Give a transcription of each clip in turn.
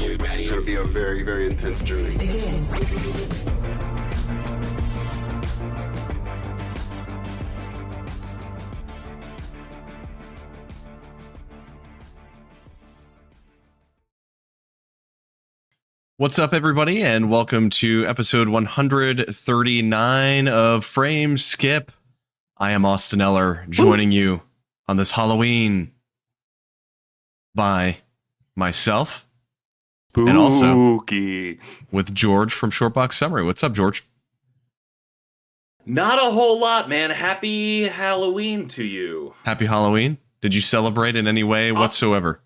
It's going to be a very, very intense journey. What's up, everybody, and welcome to episode 139 of Frame Skip. I am Andie Eller, joining you on this Halloween by myself and also with George from Shortbox Summary. What's up, George? Not a whole lot, man. Happy Halloween to you. Happy Halloween. Did you celebrate in any way whatsoever?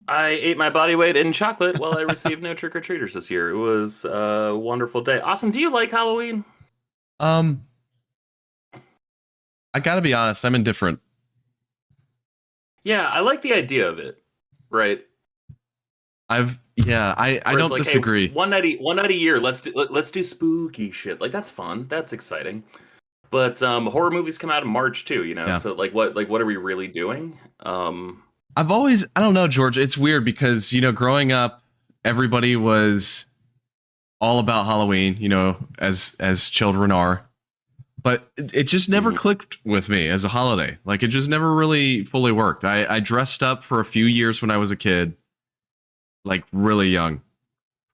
I ate my body weight in chocolate while I received no trick-or-treaters this year. It was a wonderful day. Austin, do you like Halloween? I gotta be honest, I'm indifferent. Yeah, I like the idea of it, right? I don't like, disagree. Hey, one night a year, let's do spooky shit. Like, that's fun. That's exciting. But horror movies come out in March too, you know. Yeah. So what are we really doing? I don't know, George. It's weird because, you know, growing up, everybody was all about Halloween, you know, as children are. But it just never clicked with me as a holiday. Like, it just never really fully worked. I dressed up for a few years when I was a kid, like really young,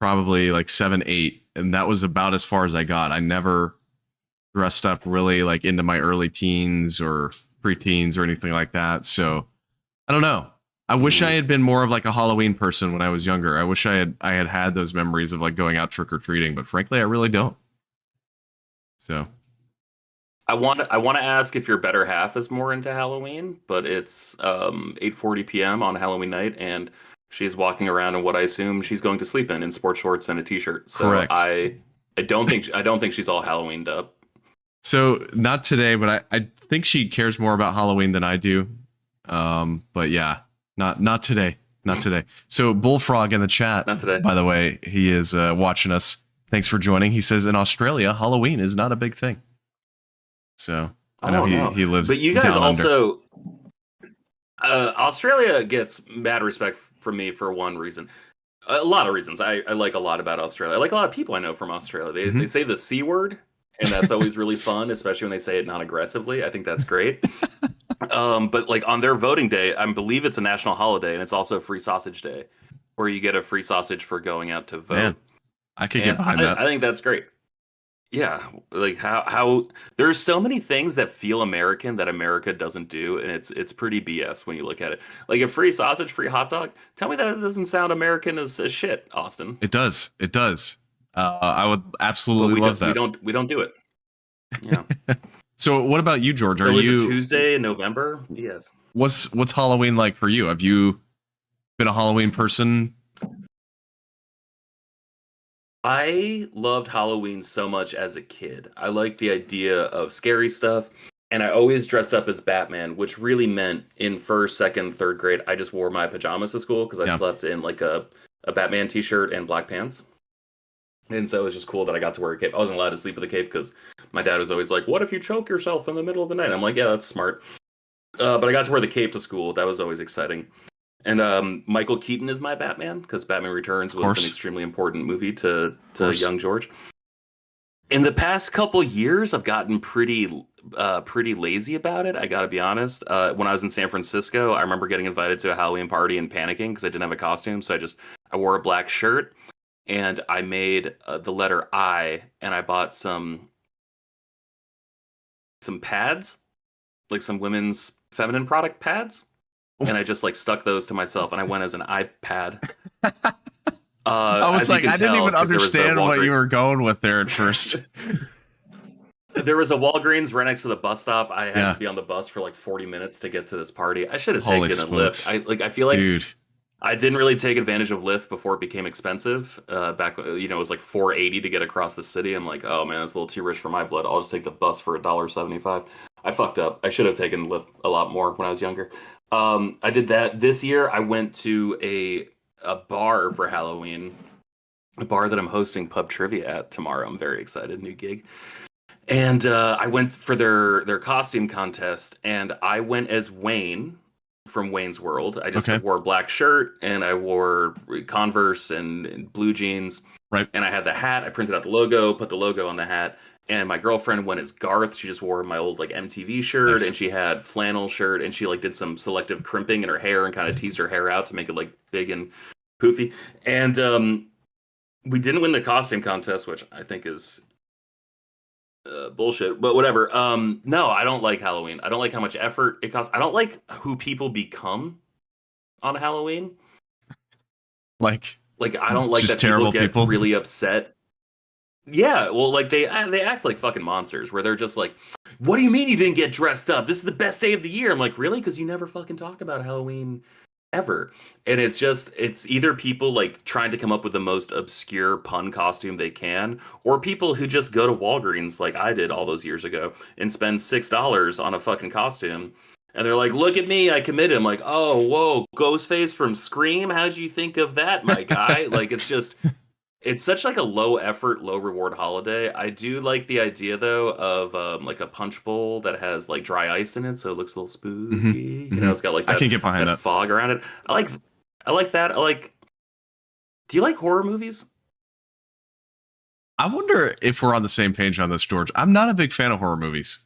probably like 7, 8. And that was about as far as I got. I never dressed up really like into my early teens or preteens or anything like that. So I don't know. I wish I had been more of like a Halloween person when I was younger. I wish I had those memories of like going out trick-or-treating, but frankly, I really don't. So I want to ask if your better half is more into Halloween, but it's 8:40 p.m. on Halloween night, and she's walking around in what I assume she's going to sleep in sports shorts and a t-shirt. So correct. I don't think she's all Halloweened up. So not today, but I think she cares more about Halloween than I do. But yeah, not today. Not today. So Bullfrog in the chat, not today. By the way, he is watching us. Thanks for joining. He says in Australia, Halloween is not a big thing. So I know he lives. But you guys down also Australia gets mad respect from me for one reason. A lot of reasons. I like a lot about Australia. I like a lot of people I know from Australia. They say the C word, and that's always really fun, especially when they say it non-aggressively. I think that's great. But like on their voting day, I believe it's a national holiday, and it's also a free sausage day, where you get a free sausage for going out to vote. Man, I could get behind that. I think that's great. Yeah, like how there's so many things that feel American that America doesn't do, and it's pretty BS when you look at it. Like a free sausage, free hot dog. Tell me that it doesn't sound American as shit, Austin. It does. It does. I would absolutely love that. We don't do it. Yeah. So what about you, George? So is it Tuesday in November? Yes. What's Halloween like for you? Have you been a Halloween person? I loved Halloween so much as a kid. I liked the idea of scary stuff, and I always dressed up as Batman, which really meant in first, second, third grade, I just wore my pajamas to school because I slept in like a Batman t-shirt and black pants. And so it was just cool that I got to wear a cape. I wasn't allowed to sleep with a cape because my dad was always like, what if you choke yourself in the middle of the night? I'm like, yeah, that's smart. But I got to wear the cape to school. That was always exciting. And Michael Keaton is my Batman because Batman Returns was an extremely important movie to young George. In the past couple years, I've gotten pretty lazy about it. I got to be honest. When I was in San Francisco, I remember getting invited to a Halloween party and panicking because I didn't have a costume. So I wore a black shirt and I made the letter I, and I bought some pads, like some women's feminine product pads. And I just like stuck those to myself, and I went as an iPad. I was like, I didn't even understand what you were going with there at first. There was a Walgreens right next to the bus stop. I had to be on the bus for like 40 minutes to get to this party. I should have taken a Lyft. I feel like I didn't really take advantage of Lyft before it became expensive. Back, it was like $4.80 to get across the city. I'm like, oh man, that's a little too rich for my blood. I'll just take the bus for $1.75. I fucked up. I should have taken Lyft a lot more when I was younger. I did that this year. I went to a bar for Halloween, a bar that I'm hosting pub trivia at tomorrow. I'm very excited. New gig. And I went for their costume contest, and I went as Wayne from Wayne's World. I just Okay. wore a black shirt and I wore Converse and blue jeans. Right. And I had the hat. I printed out the logo, put the logo on the hat. And my girlfriend went as Garth. She just wore my old like MTV shirt, Nice. and she had flannel shirt, and she like did some selective crimping in her hair and kind of teased her hair out to make it like big and poofy. And we didn't win the costume contest, which I think is bullshit, but whatever. No, I don't like Halloween. I don't like how much effort it costs. I don't like who people become on Halloween. Like I don't like just that people terrible get people. really upset. Yeah, well, like they act like fucking monsters, where they're just like, "What do you mean you didn't get dressed up? This is the best day of the year." I'm like, "Really? Because you never fucking talk about Halloween ever." And it's either people like trying to come up with the most obscure pun costume they can, or people who just go to Walgreens like I did all those years ago and spend $6 on a fucking costume. And they're like, "Look at me, I committed." I'm like, "Oh, whoa, Ghostface from Scream? How'd you think of that, my guy?" Like, it's such like a low effort, low reward holiday. I do like the idea though of like a punch bowl that has like dry ice in it, so it looks a little spooky. You know, it's got like I can get behind that. fog around it. I like that. Do you like horror movies? I wonder if we're on the same page on this, George. I'm not a big fan of horror movies.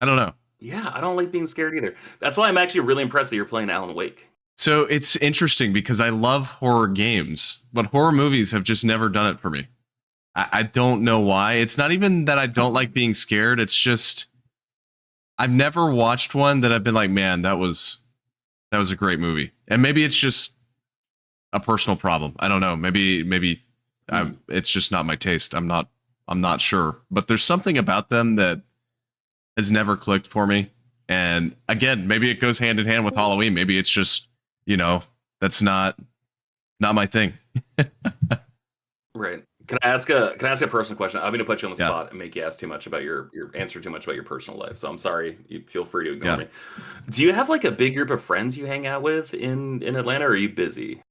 I don't know. Yeah, I don't like being scared either. That's why I'm actually really impressed that you're playing Alan Wake. So it's interesting because I love horror games, but horror movies have just never done it for me. I don't know why. It's not even that I don't like being scared. It's just I've never watched one that I've been like, man, that was a great movie. And maybe it's just a personal problem. I don't know. Maybe it's just not my taste. I'm not sure. But there's something about them that has never clicked for me. And again, maybe it goes hand in hand with Halloween. Maybe it's just, that's not my thing. Right. Can I ask a personal question? I'm going to put you on the spot and make you ask too much about your answer too much about your personal life. So I'm sorry. You feel free to ignore me. Do you have like a big group of friends you hang out with in Atlanta, or are you busy?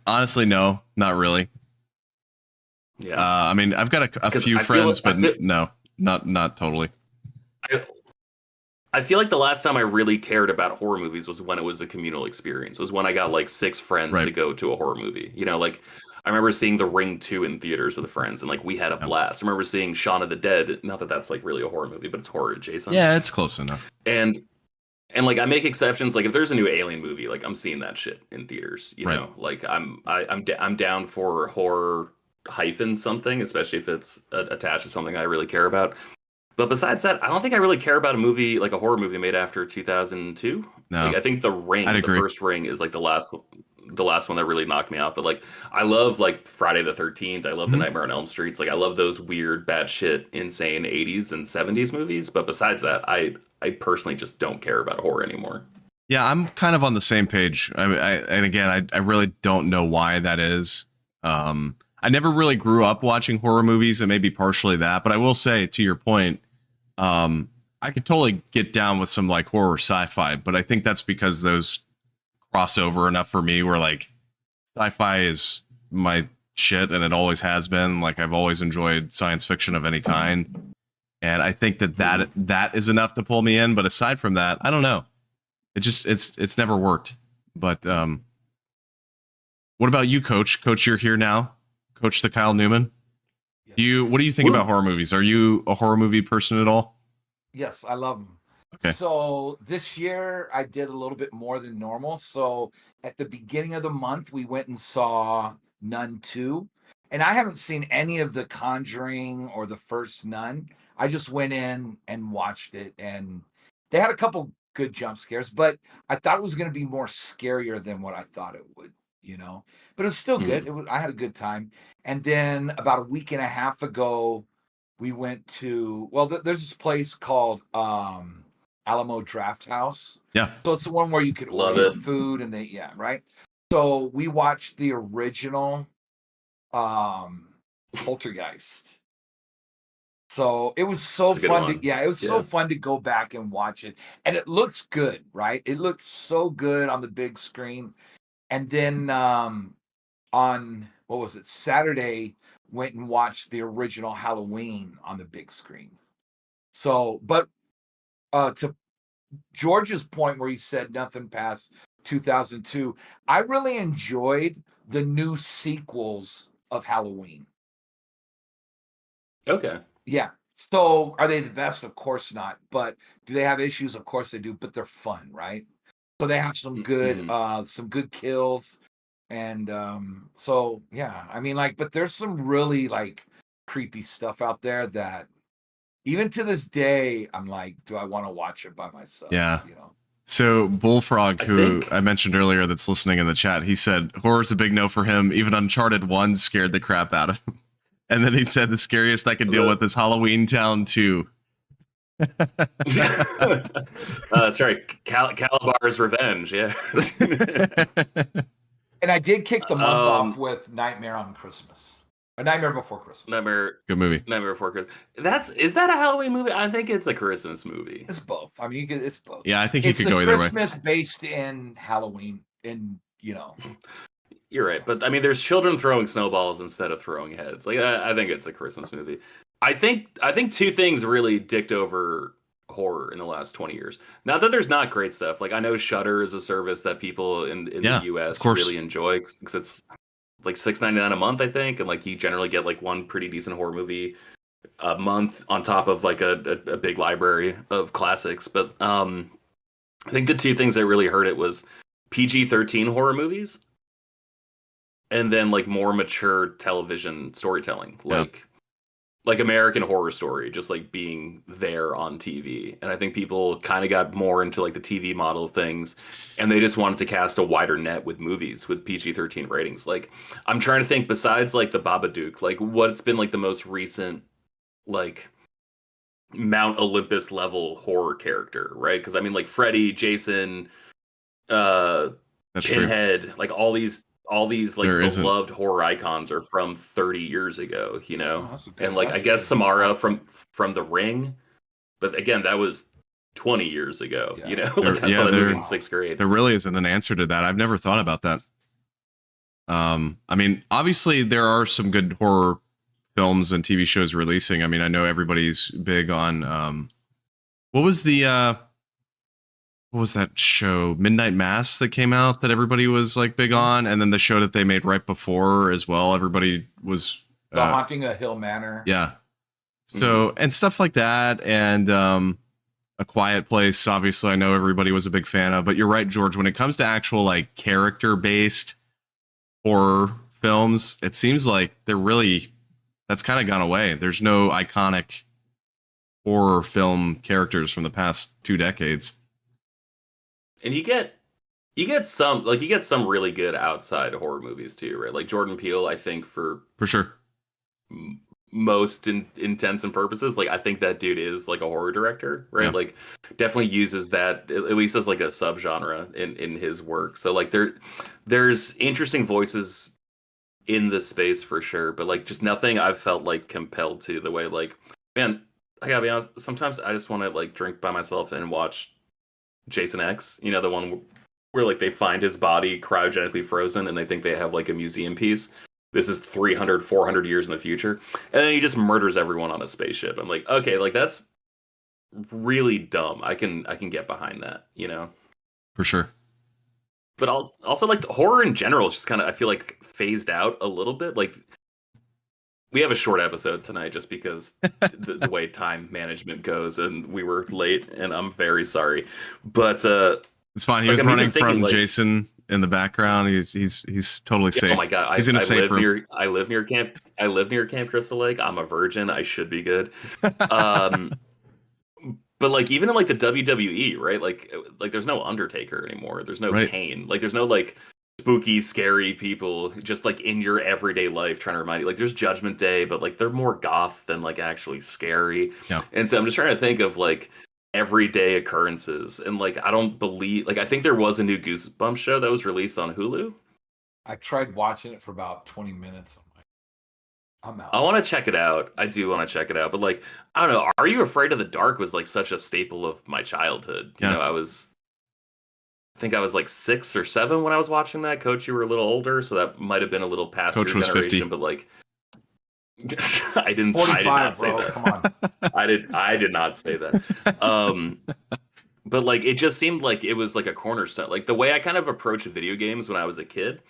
Honestly, no, not really. Yeah. I mean, I've got a few friends, but no, not totally. I feel like the last time I really cared about horror movies was when it was a communal experience. Was when I got like 6 friends to go to a horror movie. Like I remember seeing The Ring 2 in theaters with friends, and like we had a blast. I remember seeing Shaun of the Dead. Not that that's like really a horror movie, but it's horror adjacent. Yeah, it's close enough. And like I make exceptions. Like if there's a new Alien movie, like I'm seeing that shit in theaters. You know, like I'm down for horror hyphen something, especially if it's attached to something I really care about. But besides that, I don't think I really care about a movie like a horror movie made after 2002. No, like I think The Ring, the first Ring, is like the last one that really knocked me out. But like I love like Friday the 13th. I love the Nightmare on Elm Streets. Like I love those weird, bad shit, insane 80s and 70s movies. But besides that, I personally just don't care about horror anymore. Yeah, I'm kind of on the same page. And again, I really don't know why that is. I never really grew up watching horror movies, and maybe partially that. But I will say, to your point, I could totally get down with some like horror sci-fi, but I think that's because those cross over enough for me where like sci-fi is my shit and it always has been. Like I've always enjoyed science fiction of any kind. And I think that is enough to pull me in. But aside from that, I don't know. It's never worked. But what about you, Coach? Coach, you're here now. Coach the Kyle Newman. What do you think about horror movies? Are you a horror movie person at all? Yes, I love them. Okay. So this year I did a little bit more than normal. So at the beginning of the month, we went and saw Nun 2. And I haven't seen any of The Conjuring or the first Nun. I just went in and watched it. And they had a couple good jump scares, but I thought it was going to be more scarier than what I thought it would. But it was still good. I had a good time. And then about a week and a half ago, we went to, there's this place called Alamo Draft House. Yeah. So it's the one where you could order food and right? So we watched the original Poltergeist. So it was so fun so fun to go back and watch it. And it looks good, right? It looks so good on the big screen. And then on Saturday, went and watched the original Halloween on the big screen. So, but to George's point where he said nothing past 2002, I really enjoyed the new sequels of Halloween. Okay. Yeah. So are they the best? Of course not. But do they have issues? Of course they do. But they're fun, right? So they have some good kills, and so yeah. I mean, like, but there's some really like creepy stuff out there that even to this day, I'm like, do I want to watch it by myself? Yeah. You know. So Bullfrog, who I mentioned earlier, that's listening in the chat, he said horror's a big no for him. Even Uncharted 1 scared the crap out of him. And then he said the scariest I could deal with is Halloween Town 2. That's right. Calabar's Revenge. Yeah. And I did kick the month off with Nightmare on Christmas. A Nightmare Before Christmas. Good movie. Nightmare Before Christmas. Is that a Halloween movie? I think it's a Christmas movie. It's both. I mean, it's both. Yeah, I think you could go either way. It's Christmas based in Halloween, and you know. You're right, but I mean, there's children throwing snowballs instead of throwing heads. Like, I think it's a Christmas movie. I think two things really dicked over horror in the last 20 years. Not that there's not great stuff. Like, I know Shudder is a service that people in the US really enjoy because it's like $6.99 a month, I think, and like you generally get like one pretty decent horror movie a month on top of like a big library of classics. But I think the two things that really hurt it was PG-13 horror movies, and then like more mature television storytelling, like American Horror Story, just like being there on TV. And I think people kind of got more into like the TV model of things, and they just wanted to cast a wider net with movies with PG-13 ratings. Like, I'm trying to think, besides like the Babadook, like what's been like the most recent like Mount Olympus level horror character, right? Because I mean, like Freddy, Jason, Pinhead, like all these like beloved horror icons are from 30 years ago, you know. And like I guess Samara from The Ring, but again, that was 20 years ago, you know. Like I saw that movie in 6th grade. There really isn't an answer to that. I've never thought about that. I mean, obviously there are some good horror films and TV shows releasing. I mean, I know everybody's big on what was that show, Midnight Mass, that came out that everybody was like big on, and then the show that they made right before as well, everybody was The Haunting of Hill Manor. Yeah. So and stuff like that, and A Quiet Place, obviously I know everybody was a big fan of, but you're right, George, when it comes to actual like character based horror films, it seems like that's kind of gone away. There's no iconic horror film characters from the past 2 decades. And you get some really good outside horror movies too, right? Like Jordan Peele, I think for sure, most intents and purposes, like I think that dude is like a horror director, right? Yeah. Like definitely uses that at least as like a subgenre in his work. So like there's interesting voices in the space for sure, but like just nothing I've felt like compelled to the way like, man, I gotta be honest, sometimes I just want to like drink by myself and watch Jason X, you know, the one where like they find his body cryogenically frozen and they think they have like a museum piece. This is 300, 400 years in the future. And then he just murders everyone on a spaceship. I'm like, okay, like that's really dumb. I can get behind that, you know? For sure. But also like the horror in general is just kind of, I feel like phased out a little bit. Like we have a short episode tonight just because the way time management goes, and we were late, and I'm very sorry. But it's fine. He was running from like, Jason in the background. He's totally safe. Oh my god! He's in a safe room. I live near Camp Crystal Lake. I'm a virgin. I should be good. But like even in like the WWE, right? Like there's no Undertaker anymore. There's no Kane. Like there's no like spooky, scary people just like in your everyday life trying to remind you. Like there's Judgment Day, but like they're more goth than like actually scary. Yeah. And so I'm just trying to think of like everyday occurrences, and like I don't believe, like I think there was a new Goosebumps show that was released on Hulu. I tried watching it for about 20 minutes. I'm out. I want to check it out. I do want to check it out, but like I don't know. Are You Afraid of the Dark was like such a staple of my childhood. You know, I think I was like 6 or 7 when I was watching that. Coach, you were a little older, so that might have been a little past Coach your was generation. 50. But like, I did not say that. I did not say that. But like it just seemed like it was like a cornerstone. Like the way I kind of approached video games when I was a kid,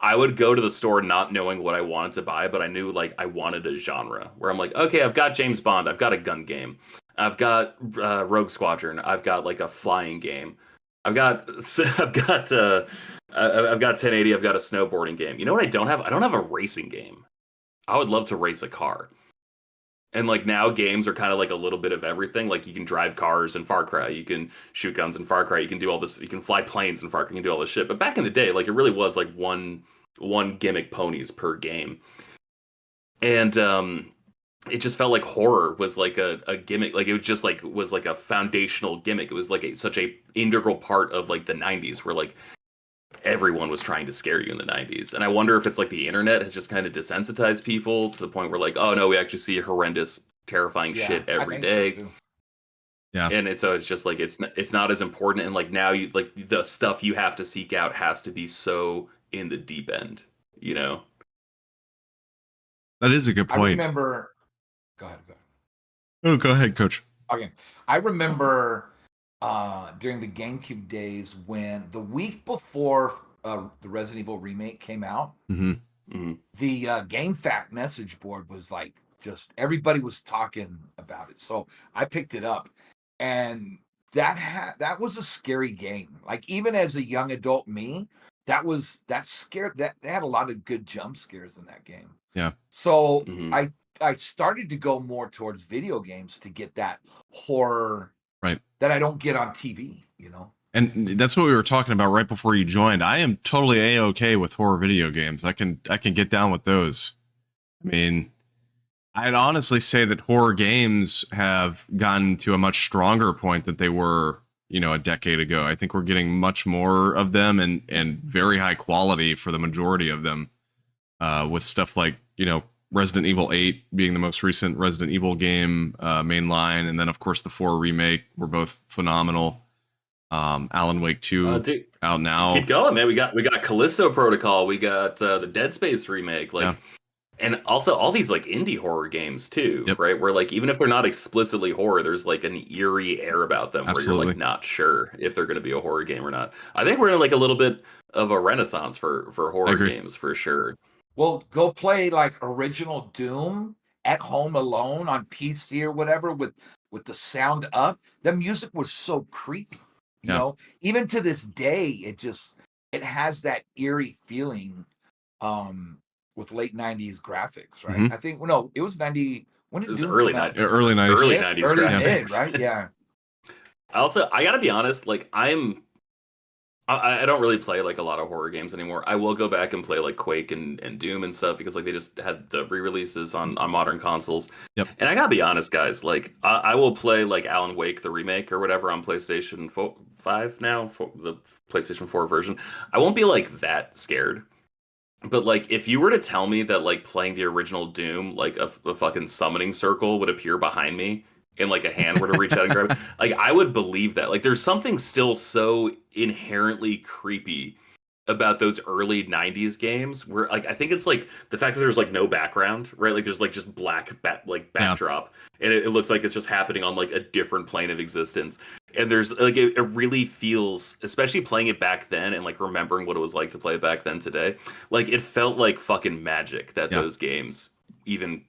I would go to the store not knowing what I wanted to buy, but I knew like I wanted a genre where I'm like, okay, I've got James Bond, I've got a gun game, I've got Rogue Squadron, I've got like a flying game, I've got I've got 1080, I've got a snowboarding game. You know what I don't have? I don't have a racing game. I would love to race a car. And like now games are kind of like a little bit of everything. Like you can drive cars in Far Cry, you can shoot guns in Far Cry, you can do all this, you can fly planes in Far Cry, you can do all this shit. But back in the day, like it really was like one gimmick ponies per game. And it just felt like horror was like a gimmick. Like it was just like was like a foundational gimmick. It was like such a integral part of like the 90s where like everyone was trying to scare you in the 90s. And I wonder if it's like the internet has just kind of desensitized people to the point where like, oh no, we actually see horrendous, terrifying shit every day. So yeah. And so it's just like it's not as important. And like now you like the stuff you have to seek out has to be so in the deep end, you know? That is a good point. I remember go ahead. Oh, go ahead, Coach. Okay. I remember during the GameCube days when the week before the Resident Evil remake came out, the GameFAQ message board was like just everybody was talking about it. So I picked it up, and that was a scary game. Like even as a young adult me, that scared. That they had a lot of good jump scares in that game. Yeah. So I started to go more towards video games to get that horror that I don't get on TV, you know? And that's what we were talking about right before you joined. I am totally A-okay with horror video games. I can get down with those. I mean, I'd honestly say that horror games have gotten to a much stronger point than they were, you know, a decade ago. I think we're getting much more of them and very high quality for the majority of them, with stuff like, you know, Resident Evil 8 being the most recent Resident Evil game, mainline, and then of course the 4 remake were both phenomenal. Alan Wake 2 out now. Keep going, man. We got Callisto Protocol, we got the Dead Space remake, like, and also all these like indie horror games too, right? Where like even if they're not explicitly horror, there's like an eerie air about them where you're like not sure if they're going to be a horror game or not. I think we're in like a little bit of a renaissance for horror games for sure. Well, go play like original Doom at home alone on PC or whatever with the sound up. The music was so creepy, you know. Even to this day, it has that eerie feeling with late 90s graphics, right? I think it was 90 when it was early 90s. Early 90s graphics, right? Yeah. I got to be honest, like I don't really play like a lot of horror games anymore. I will go back and play like Quake and Doom and stuff because like they just had the re-releases on modern consoles. And I gotta be honest, guys, like I will play like Alan Wake the remake or whatever on PlayStation 5 now, for the PlayStation 4 version. I won't be like that scared. But like if you were to tell me that like playing the original Doom, like a fucking summoning circle would appear behind me and like a hand were to reach out and grab it, like I would believe that. Like there's something still so inherently creepy about those early 90s games where like I think it's like the fact that there's like no background, right? Like there's like just black backdrop and it looks like it's just happening on like a different plane of existence. And there's like it really feels, especially playing it back then and like remembering what it was like to play it back then today, like it felt like fucking magic that those games even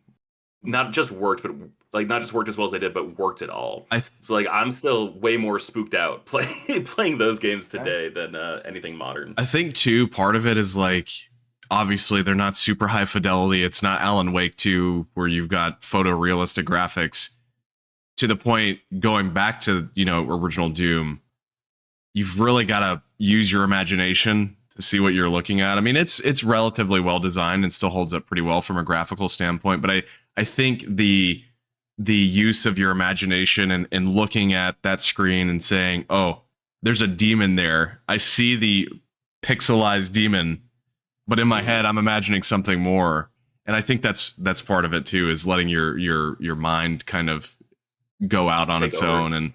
not just worked as well as they did, but worked at all. So like I'm still way more spooked out playing those games today than anything modern. I think too, part of it is like obviously they're not super high fidelity. It's not Alan Wake 2 where you've got photorealistic graphics. To the point, going back to, you know, original Doom, you've really got to use your imagination to see what you're looking at. I mean, it's relatively well designed and still holds up pretty well from a graphical standpoint, but I think the use of your imagination and looking at that screen and saying, oh, there's a demon there. I see the pixelized demon, but in my head, I'm imagining something more. And I think that's part of it too, is letting your mind kind of go out on its own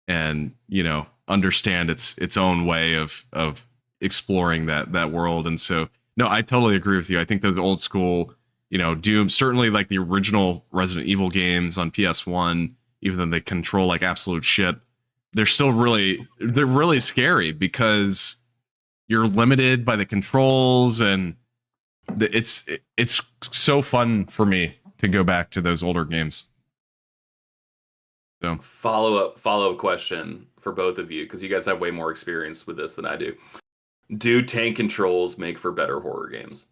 and, you know, understand its own way of exploring that world. And so, no, I totally agree with you. I think those old school, you know, Doom, certainly like the original Resident Evil games on PS1, even though they control like absolute shit, they're really scary because you're limited by the controls, and it's so fun for me to go back to those older games. So Follow-up question for both of you, because you guys have way more experience with this than I do. Do tank controls make for better horror games?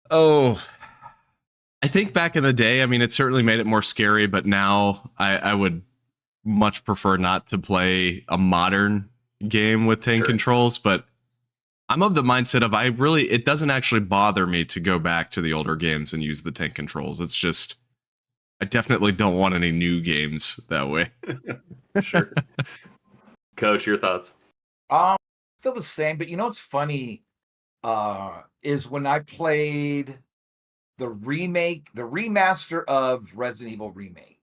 Oh, I think back in the day, I mean, it certainly made it more scary, but now I would much prefer not to play a modern game with tank controls. But I'm of the mindset of it doesn't actually bother me to go back to the older games and use the tank controls. It's just, I definitely don't want any new games that way. Sure. Coach, your thoughts? I feel the same, but what's funny is when I played the remaster of Resident Evil Remake,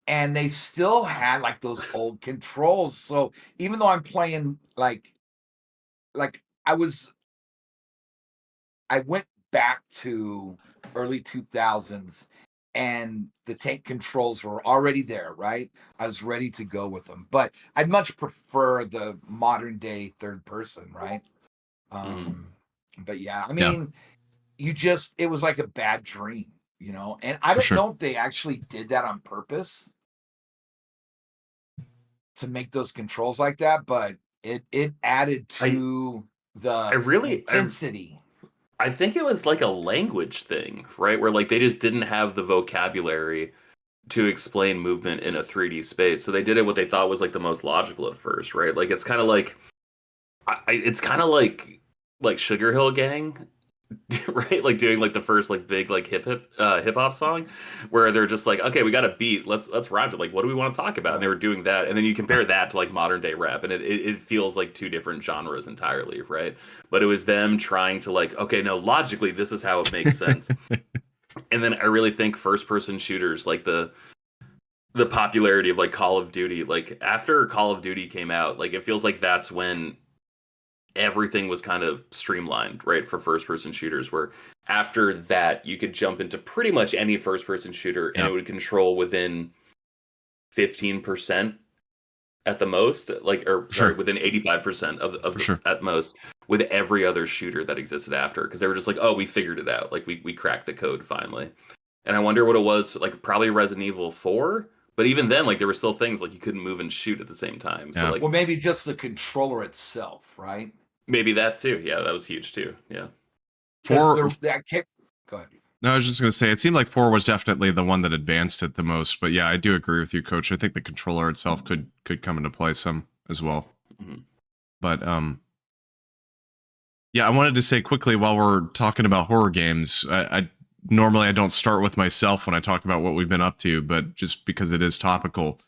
and they still had like those old controls. So even though I'm playing like I went back to early 2000s, and the tank controls were already there, right? I was ready to go with them, but I'd much prefer the modern day third person, right? But yeah, I mean, it was like a bad dream, and I don't know if they actually did that on purpose to make those controls like that, but it added to the intensity. I think it was like a language thing, right? Where like they just didn't have the vocabulary to explain movement in a 3D space. So they did it what they thought was like the most logical at first, right? Like it's kind of like it's kind of like Sugar Hill Gang, right? Like doing like the first like big like hip hop song where they're just like, okay, we got a beat, let's rhyme to, like, what do we want to talk about? And they were doing that, and then you compare that to like modern day rap, and it feels like two different genres entirely, right? But it was them trying to like, okay, no, logically this is how it makes sense. And then I really think first person shooters, like the popularity of like Call of Duty, like after Call of Duty came out, like it feels like that's when everything was kind of streamlined, right, for first person shooters, where after that you could jump into pretty much any first person shooter and it would control within 15% at the most, like, or sorry, within 85% of at most, with every other shooter that existed after, because they were just like, oh, we figured it out, like we cracked the code finally. And I wonder what it was, like probably Resident Evil 4. But even then, like, there were still things like you couldn't move and shoot at the same time. So, like, well, maybe just the controller itself, right? Maybe that too. Yeah, that was huge too. Yeah. Go ahead. No, I was just going to say, it seemed like 4 was definitely the one that advanced it the most. But yeah, I do agree with you, Coach. I think the controller itself could come into play some as well. Mm-hmm. But yeah, I wanted to say quickly while we're talking about horror games, I normally I don't start with myself when I talk about what we've been up to, but just because it is topical,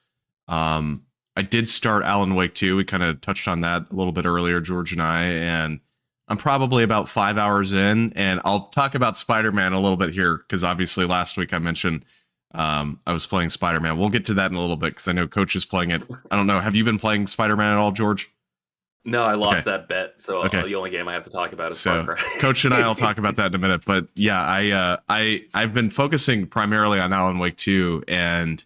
I did start Alan Wake 2. We kind of touched on that a little bit earlier, George and I, and I'm probably about 5 hours in, and I'll talk about Spider-Man a little bit here, because obviously last week I mentioned I was playing Spider-Man. We'll get to that in a little bit, because I know Coach is playing it. I don't know. Have you been playing Spider-Man at all, George? No, I lost that bet, so the only game I have to talk about is Far Cry. Coach and I will talk about that in a minute. But yeah, I've been focusing primarily on Alan Wake 2, and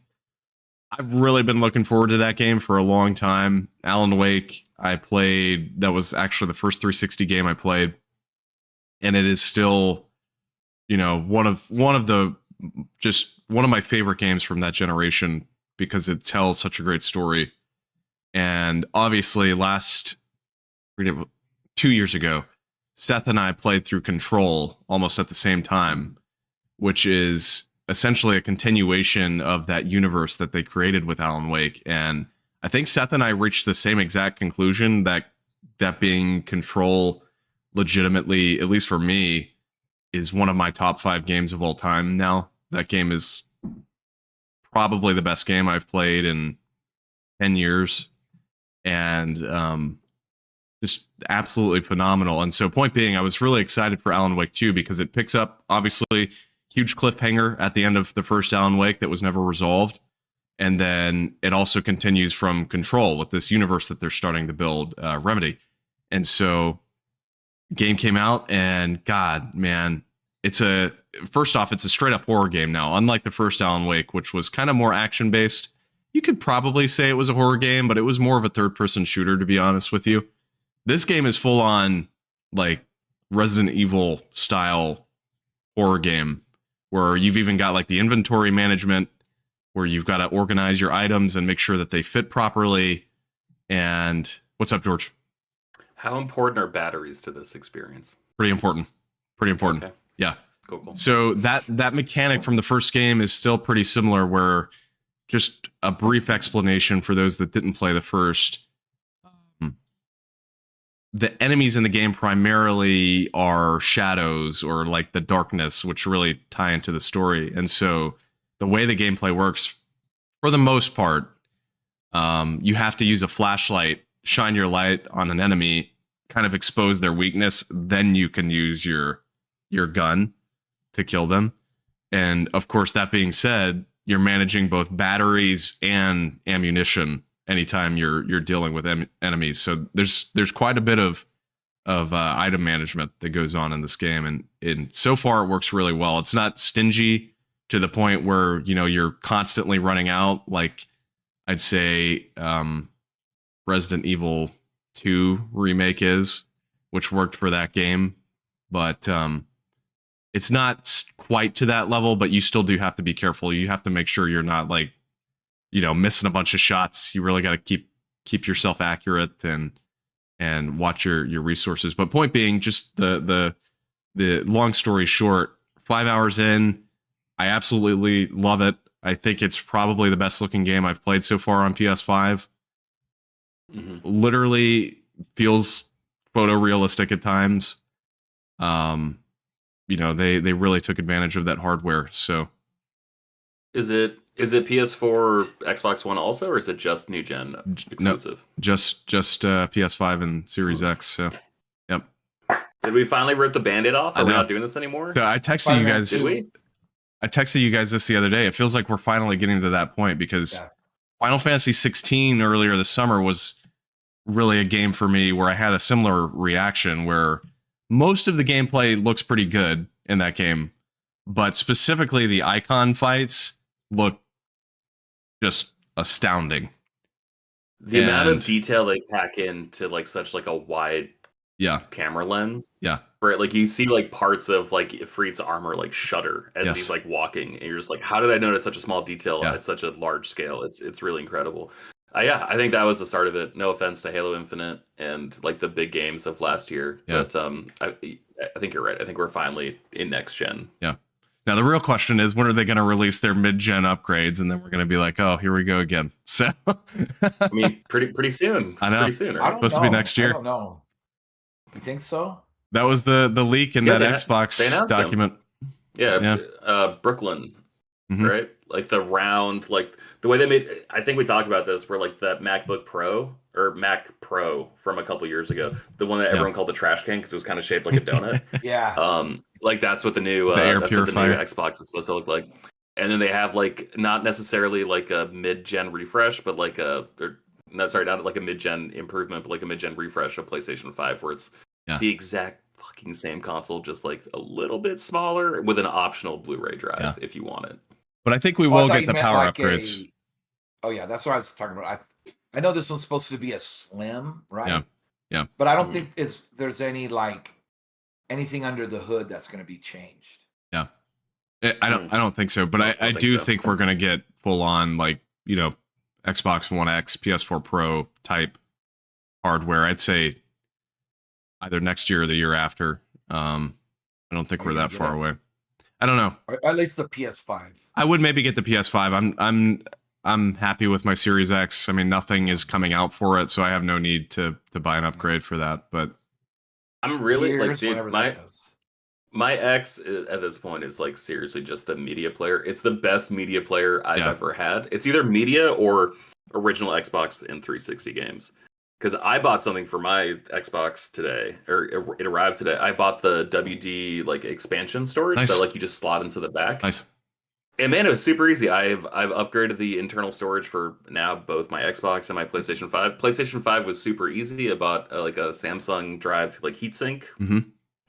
I've really been looking forward to that game for a long time. Alan Wake, I played, that was actually the first 360 game I played, and it is still, one of my favorite games from that generation, because it tells such a great story. And obviously 2 years ago, Seth and I played through Control almost at the same time, which is essentially a continuation of that universe that they created with Alan Wake. And I think Seth and I reached the same exact conclusion, that being Control legitimately, at least for me, is one of my top 5 games of all time now. That game is probably the best game I've played in 10 years. And just absolutely phenomenal. And so point being, I was really excited for Alan Wake 2, because it picks up, obviously, huge cliffhanger at the end of the first Alan Wake that was never resolved. And then it also continues from Control with this universe that they're starting to build, Remedy. And so game came out, and God, man, first off, it's a straight up horror game now, unlike the first Alan Wake, which was kind of more action based. you could probably say it was a horror game, but it was more of a third-person shooter, to be honest with you. This game is full on like Resident Evil style horror game, where you've even got like the inventory management, where you've got to organize your items and make sure that they fit properly. And what's up, George? How important are batteries to this experience? Pretty important. Pretty important. Okay. Yeah. Cool. So that mechanic from the first game is still pretty similar, where just a brief explanation for those that didn't play the first. The enemies in the game primarily are shadows or like the darkness, which really tie into the story. And so the way the gameplay works, for the most part, you have to use a flashlight, shine your light on an enemy, kind of expose their weakness, then you can use your gun to kill them. And of course, that being said, you're managing both batteries and ammunition anytime you're dealing with enemies. So there's quite a bit of item management that goes on in this game, and so far it works really well. It's not stingy to the point where you're constantly running out, like I'd say Resident Evil 2 remake is, which worked for that game, but it's not quite to that level. But you still do have to be careful. You have to make sure you're not like missing a bunch of shots. You really got to keep yourself accurate and watch your resources. But point being, just the long story short, 5 hours in, I absolutely love it. I think it's probably the best looking game I've played so far on PS5. Mm-hmm. Literally feels photorealistic at times. They really took advantage of that hardware. So Is it PS4 or Xbox One also, or is it just new gen exclusive? No, just PS5 and Series X. So, yep. Did we finally rip the Band-Aid off? Are we not doing this anymore? So I texted you guys. Did we? I texted you guys this the other day. It feels like we're finally getting to that point, because Final Fantasy 16 earlier this summer was really a game for me where I had a similar reaction, where most of the gameplay looks pretty good in that game, but specifically the icon fights look just astounding. The amount of detail they pack into like such like a wide camera lens. Yeah. Right. Like you see like parts of like Ifrit's armor like shudder as he's like walking, and you're just like, how did I notice such a small detail at such a large scale? It's really incredible. I think that was the start of it. No offense to Halo Infinite and like the big games of last year. Yeah. But I think you're right. I think we're finally in next gen. Yeah. Now the real question is, when are they going to release their mid-gen upgrades, and then we're going to be like, oh, here we go again. So I mean, pretty soon. I know. Pretty soon. Right? Supposed to be next year. I don't know. You think so? That was the leak in that Xbox document. Yeah. Brooklyn, right? Like the round, like the way they made. I think we talked about this, where like that MacBook Pro or Mac Pro from a couple years ago, the one that everyone called the trash can because it was kind of shaped like a donut. Like that's what the new air that's purifier. what the new Xbox is supposed to look like. And then they have like not necessarily like a mid-gen refresh, but like not like a mid-gen improvement, but like a mid-gen refresh of PlayStation 5, where it's the exact fucking same console, just like a little bit smaller with an optional Blu-ray drive if you want it. But I think we will get the power upgrades. Oh yeah, that's what I was talking about. I know this one's supposed to be a slim, right? Yeah. But I don't think there's any like anything under the hood that's going to be changed. Yeah, I don't think so. But I do think we're going to get full on like Xbox One X, PS4 Pro type hardware. I'd say either next year or the year after. I don't think we're that far away. I don't know. Or at least the PS5. I would maybe get the PS5. I'm happy with my Series X. I mean, nothing is coming out for it, so I have no need to buy an upgrade for that. But I'm really like, dude, my X at this point is like seriously just a media player. It's the best media player I've ever had. It's either media or original Xbox and 360 games. Because I bought something for my Xbox today, or it arrived today. I bought the WD like expansion storage that like you just slot into the back. Nice. And man, it was super easy. I've upgraded the internal storage for now both my Xbox and my PlayStation 5. PlayStation 5 was super easy. I bought like a Samsung Drive like heatsink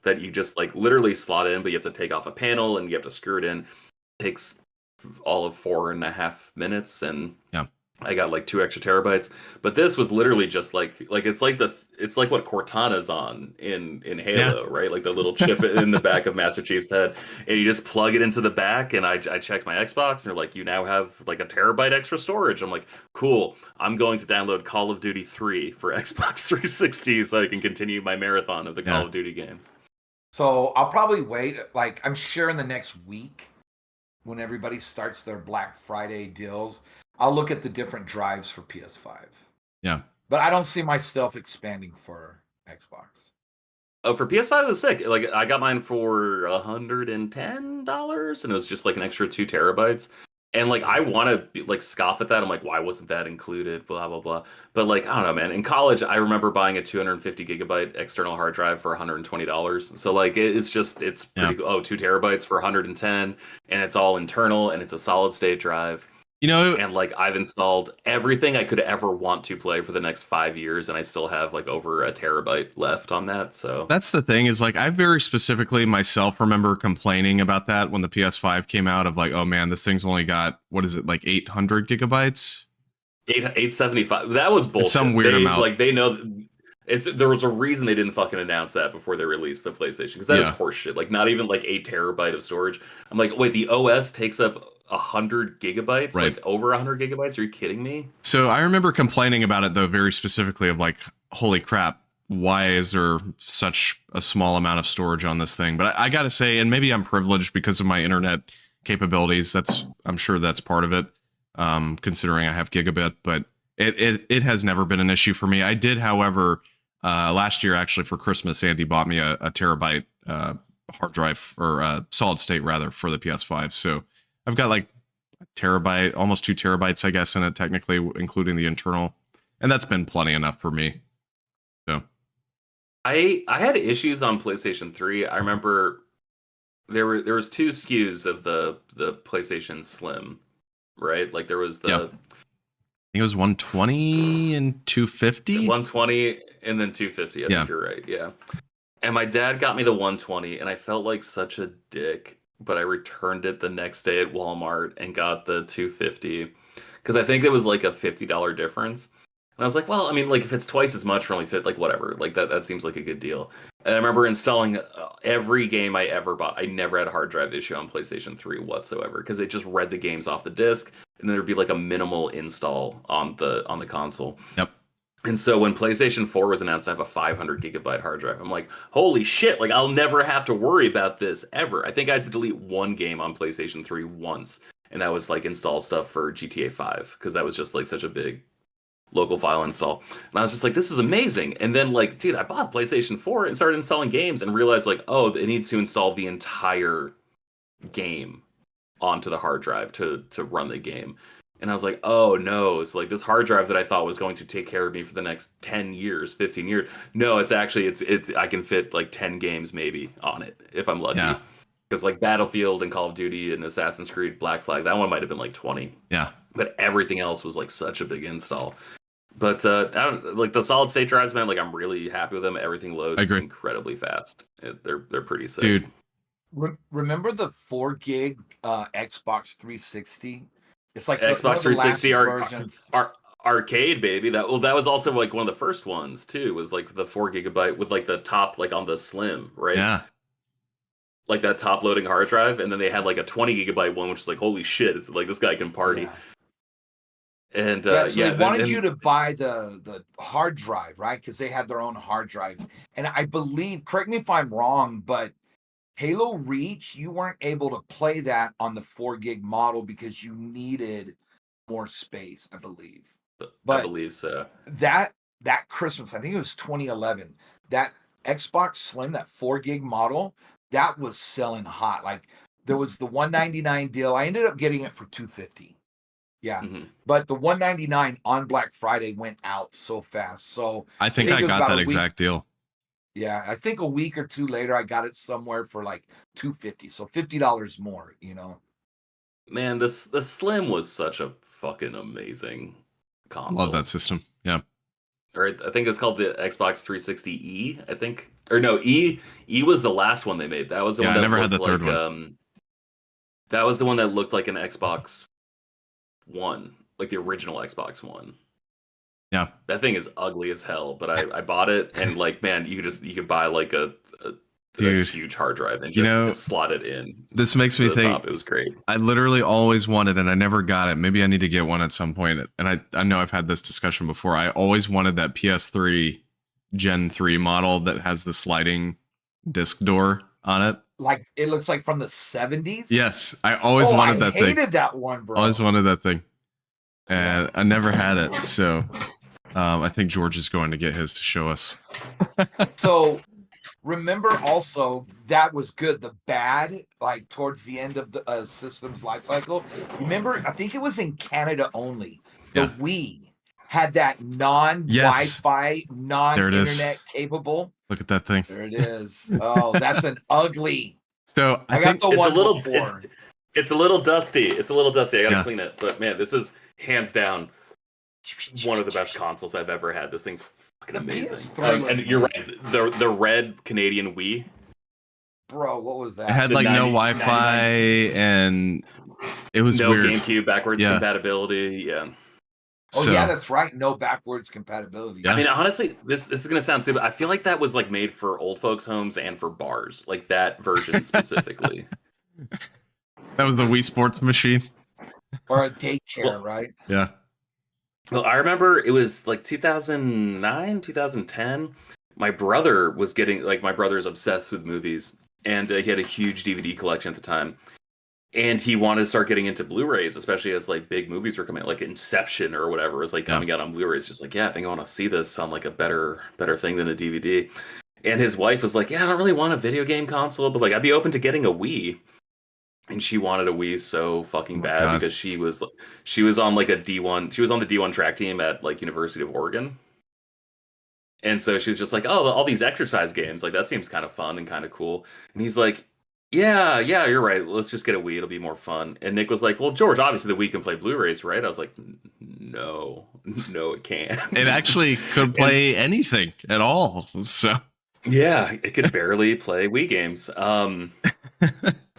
that you just like literally slot in, but you have to take off a panel and you have to screw it in. It takes all of 4.5 minutes, and I got like 2 extra terabytes, but this was literally just like it's like what Cortana's on in Yeah. Halo, right? Like the little chip in the back of Master Chief's head, and you just plug it into the back. And I checked my Xbox, and they're like, you now have like a terabyte extra storage. I'm like, cool. I'm going to download Call of Duty 3 for Xbox 360 so I can continue my marathon of the Call of Duty games. So I'll probably wait. Like I'm sure in the next week, when everybody starts their Black Friday deals, I'll look at the different drives for PS5. Yeah. But I don't see myself expanding for Xbox. Oh, for PS5 it was sick. Like I got mine for $110, and it was just like an extra 2 terabytes. And like I want to like scoff at that. I'm like, why wasn't that included? Blah blah blah. But like I don't know, man. In college, I remember buying a 250 gigabyte external hard drive for $120. So like it's pretty cool. Oh, 2 terabytes for 110, and it's all internal, and it's a solid state drive. You know, And like I've installed everything I could ever want to play for the next 5 years, and I still have like over a terabyte left on that. So that's the thing is like I very specifically myself remember complaining about that when the PS5 came out of like, oh man, this thing's only got, what is it, like 800 gigabytes? 875. That was bullshit. It's some weird amount. Like they know there was a reason they didn't fucking announce that before they released the PlayStation, because that is horseshit. Like not even like 8 terabyte of storage. I'm like, wait, the OS takes up 100 gigabytes, right? Like over 100 gigabytes? Are you kidding me? So I remember complaining about it though, very specifically of like, holy crap, why is there such a small amount of storage on this thing? But I gotta say, and maybe I'm privileged because of my internet capabilities. I'm sure that's part of it. Considering I have gigabit, but it has never been an issue for me. I did, however, last year actually for Christmas, Andy bought me a terabyte hard drive, or solid state rather, for the PS5. So I've got like a terabyte, almost 2 terabytes, I guess, in it technically, including the internal, and that's been plenty enough for me. So I had issues on PlayStation 3. I remember there was 2 SKUs of the PlayStation Slim, right? Like there was the I think it was 120 and 250. 120 and then 250. I think you're right. Yeah. And my dad got me the 120, and I felt like such a dick, but I returned it the next day at Walmart and got the 250 because I think it was like a $50 difference. And I was like, well, I mean, like if it's twice as much for only fit, like whatever, like that seems like a good deal. And I remember installing every game I ever bought. I never had a hard drive issue on PlayStation 3 whatsoever because it just read the games off the disc, and then there'd be like a minimal install on the console. Yep. And so when PlayStation 4 was announced to have a 500 gigabyte hard drive, I'm like, holy shit, like I'll never have to worry about this ever. I think I had to delete one game on PlayStation 3 once, and that was like install stuff for GTA 5 because that was just like such a big local file install. And I was just like, this is amazing. And then like, dude, I bought PlayStation 4 and started installing games and realized like, oh, it needs to install the entire game onto the hard drive to run the game. And I was like, oh no, it's like this hard drive that I thought was going to take care of me for the next 10 years, 15 years. No, it's actually, it's I can fit like 10 games maybe on it if I'm lucky. Yeah. Because like Battlefield and Call of Duty and Assassin's Creed Black Flag, that one might have been like 20. Yeah. But everything else was like such a big install. But I don't, like the solid state drives, man, like I'm really happy with them. Everything loads incredibly fast. They're pretty sick. Dude. Remember the 4 gig Xbox 360? It's like Xbox 360 arcade, baby. That was also like one of the first ones too. Was like the 4 gigabyte with like the top, like on the Slim, right? Yeah. Like that top loading hard drive, and then they had like a 20 gigabyte one, which is like holy shit! It's like this guy can party. Yeah. And so they wanted you to buy the hard drive, right? Because they had their own hard drive, and I believe, correct me if I'm wrong, but Halo Reach, you weren't able to play that on the 4 gig model because you needed more space, I believe. But I believe so. That Christmas, I think it was 2011, that Xbox Slim, that 4 gig model, that was selling hot. Like there was the $199 deal. I ended up getting it for $250. Yeah. Mm-hmm. But the $199 on Black Friday went out so fast. So I think I got that exact deal. Yeah, I think a week or two later, I got it somewhere for like $250, so $50 more. You know, man, the Slim was such a fucking amazing console. Love that system. Yeah, or I think it's called the Xbox 360E. I think, or no, E was the last one they made. That was the one that I never had the third one. That was the one that looked like an Xbox One. like the original Xbox One. Yeah. That thing is ugly as hell, but I bought it, and like, man, you could buy like a Dude, huge hard drive and you just know, slot it in. This makes me to the think. top. It was great. I literally always wanted, and I never got it. Maybe I need to get one at some point. And I know I've had this discussion before. I always wanted that PS3 Gen 3 model that has the sliding disc door on it. Like it looks like from the 70s. Yes, I always wanted that thing. I hated that one, bro. Always wanted that thing, and I never had it. So I think George is going to get his to show us. So remember also that was good. The bad, like towards the end of the system's life cycle. Remember, I think it was in Canada only. The Wii had that non-Wi-Fi, non-internet capable. Look at that thing. There it is. Oh, that's an ugly. So I got the one before. It's a little dusty. It's a little dusty. I gotta clean it. But man, this is hands down one of the best consoles I've ever had. This thing's fucking amazing. And you're right. The red Canadian Wii. Bro, what was that? It had like no Wi-Fi and it was no weird. GameCube backwards compatibility. Yeah. Oh yeah, that's right. No backwards compatibility. I mean, honestly, this is gonna sound stupid. I feel like that was like made for old folks' homes and for bars, like that version specifically. That was the Wii Sports machine, or a daycare, right? Yeah. Well, I remember it was like 2009, 2010. My brother was getting my brother's obsessed with movies, and he had a huge DVD collection at the time. And he wanted to start getting into Blu-rays, especially as like big movies were coming out, like Inception or whatever was like coming out on Blu-rays. Just like, I think I want to see this on like a better thing than a DVD. And his wife was like, I don't really want a video game console, but like I'd be open to getting a Wii. And she wanted a Wii so fucking bad because she was on like a D1. She was on the D1 track team at like University of Oregon. And so she was just like, oh, all these exercise games, like that seems kind of fun and kind of cool. And he's like, yeah, you're right. Let's just get a Wii. It'll be more fun. And Nick was like, well, George, obviously the Wii can play Blu-rays, right? I was like, no, it can't. It actually could play anything at all. So yeah, it could barely play Wii games.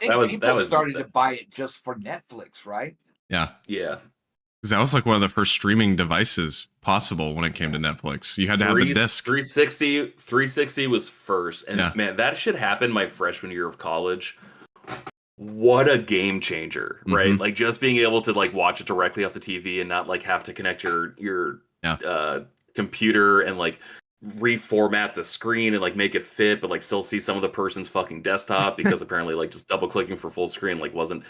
People started to buy it just for Netflix, right? Yeah. Because that was like one of the first streaming devices possible when it came to Netflix. You had to have the disc. 360 was first. And man, that shit happened my freshman year of college. What a game changer, right? Mm-hmm. Like just being able to like watch it directly off the TV and not like have to connect your computer and like reformat the screen and like make it fit, but like still see some of the person's fucking desktop because apparently like just double clicking for full screen like wasn't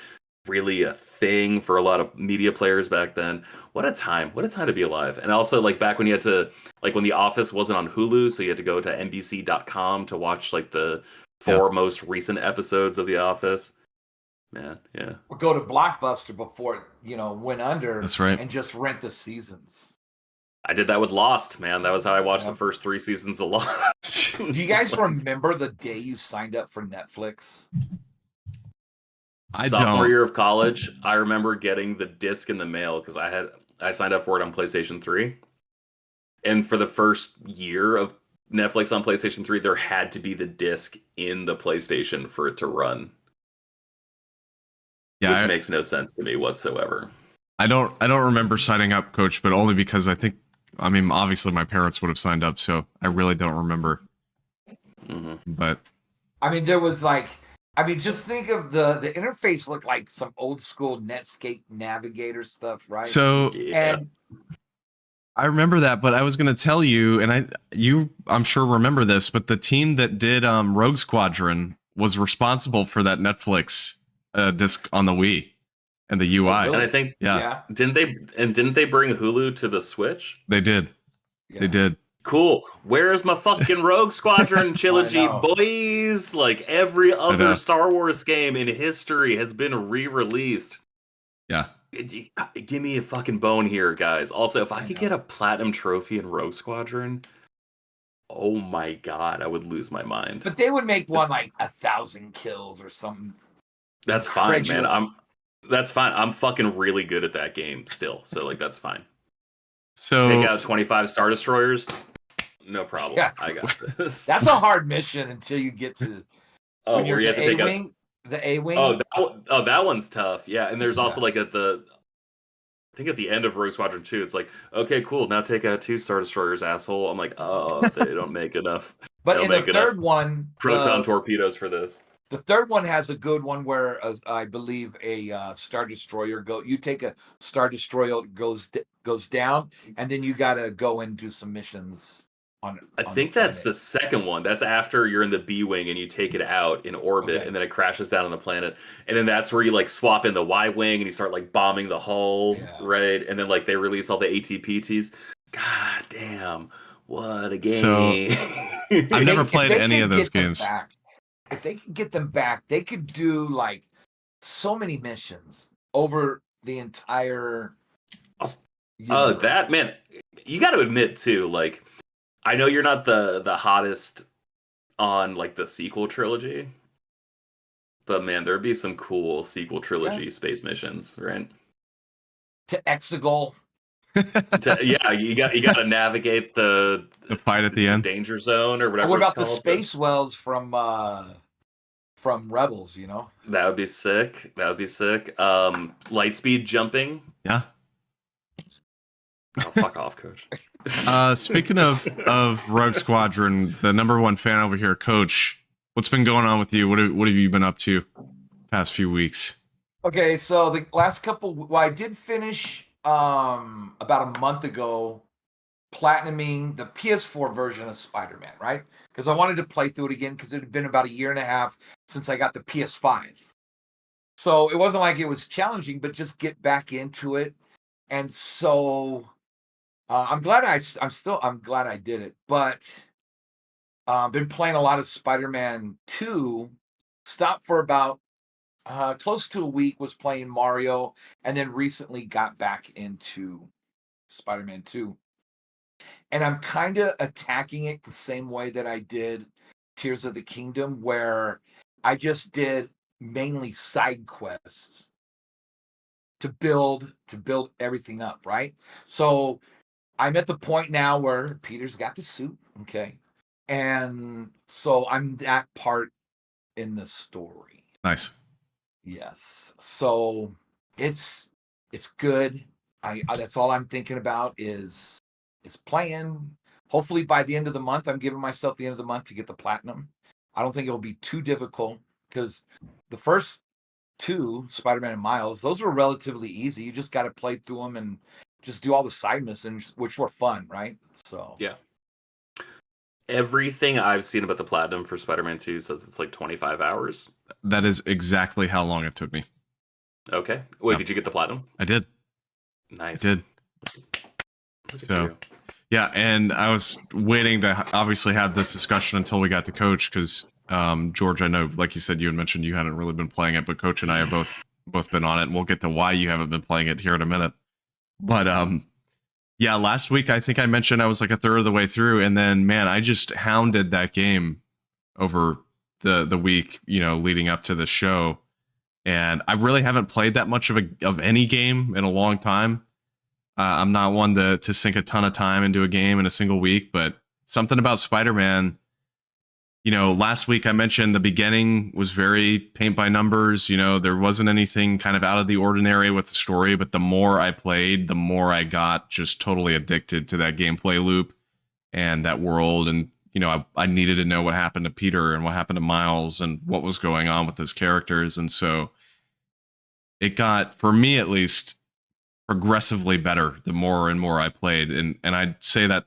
really a thing for a lot of media players back then. What a time to be alive. And also like back when you had to like when The Office wasn't on Hulu, so you had to go to NBC.com to watch like the 4 most recent episodes of The Office. Man, yeah. Or go to Blockbuster before it, went under. That's right. And just rent the seasons. I did that with Lost, man. That was how I watched the first 3 seasons of Lost. Do you guys remember the day you signed up for Netflix? Sophomore year of college, I remember getting the disc in the mail because I signed up for it on PlayStation 3. And for the first year of Netflix on PlayStation 3, there had to be the disc in the PlayStation for it to run. Yeah, which makes no sense to me whatsoever. I don't remember signing up, Coach, but only because obviously my parents would have signed up, so I really don't remember. Mm-hmm. But there was just think of the interface looked like some old school Netscape Navigator stuff, right? So and I remember that, but I was going to tell you, and I'm sure remember this, but the team that did Rogue Squadron was responsible for that Netflix disc on the Wii and the UI. And I think didn't they bring Hulu to the Switch? They did. Yeah. They did. Cool. Where's my fucking Rogue Squadron trilogy, boys? Like every other Star Wars game in history has been re-released. Yeah. Give me a fucking bone here, guys. Also, if I could get a platinum trophy in Rogue Squadron, oh my god, I would lose my mind. But they would make one like 1,000 kills or something. That's fine, man. That's fine. I'm fucking really good at that game still, so like that's fine. So take out 25 Star Destroyers. No problem. Yeah. I got this. That's a hard mission until you get to when you're the A-wing. The A-wing. That one's tough. Yeah, and there's also like think at the end of Rogue Squadron 2, it's like, okay, cool. Now take out 2 Star Destroyers, asshole. I'm like, oh, they don't make enough. But in the third one, proton torpedoes for this. The third one has a good one where I believe a Star Destroyer you take a Star Destroyer goes down, and then you got to go and do some missions on. I think that's the second one. That's after you're in the B-wing and you take it out in orbit, and then it crashes down on the planet, and then that's where you like swap in the Y-wing and you start like bombing the hull, right? And then like they release all the AT-PTs. God damn, what a game! So I've never played any of those games. If they could get them back, they could do like so many missions over the entire. That man, you got to admit too. Like, I know you're not the hottest on like the sequel trilogy, but man, there'd be some cool sequel trilogy space missions, right? To Exegol. You got to navigate the fight at the end, danger zone or whatever. What about the space wells from Rebels? You know, that would be sick. Lightspeed jumping. Yeah. Oh, fuck off, Coach. Speaking of Rogue Squadron, the number one fan over here, Coach, what's been going on with you? What have you been up to past few weeks? Okay, so the last I did finish about a month ago platinuming the PS4 version of Spider-Man, right? Because I wanted to play through it again because it had been about a year and a half since I got the PS5. So it wasn't like it was challenging, but just get back into it. And so I'm glad I did it, but been playing a lot of Spider-Man 2. Stopped for about close to a week, was playing Mario, and then recently got back into Spider-Man 2. And I'm kind of attacking it the same way that I did Tears of the Kingdom, where I just did mainly side quests to build everything up, right? So I'm at the point now where Peter's got the suit, okay? And so I'm that part in the story. Nice. Yes. So it's good. I that's all I'm thinking about is playing. Hopefully by the end of the month, I'm giving myself the end of the month to get the platinum. I don't think it'll be too difficult because the first 2, Spider-Man and Miles, those were relatively easy. You just got to play through them and just do all the side missions, which were fun, right? So yeah. Everything I've seen about the platinum for Spider-Man 2 says it's like 25 hours. That is exactly how long it took me. Okay. Wait, Did you get the platinum? I did. Nice. I did. So, yeah, and I was waiting to obviously have this discussion until we got to Coach because, George, I know, like you said, you had mentioned you hadn't really been playing it, but Coach and I have both been on it, and we'll get to why you haven't been playing it here in a minute. But, yeah, last week I think I mentioned I was like a third of the way through, and then, man, I just hounded that game over the week, leading up to the show, and I really haven't played that much of any game in a long time. I'm not one to sink a ton of time into a game in a single week, but something about Spider-Man, last week I mentioned the beginning was very paint by numbers. There wasn't anything kind of out of the ordinary with the story, but the more I played, the more I got just totally addicted to that gameplay loop and that world. And, I needed to know what happened to Peter and what happened to Miles and what was going on with those characters. And so it got, for me at least, progressively better the more and more I played. And I'd say that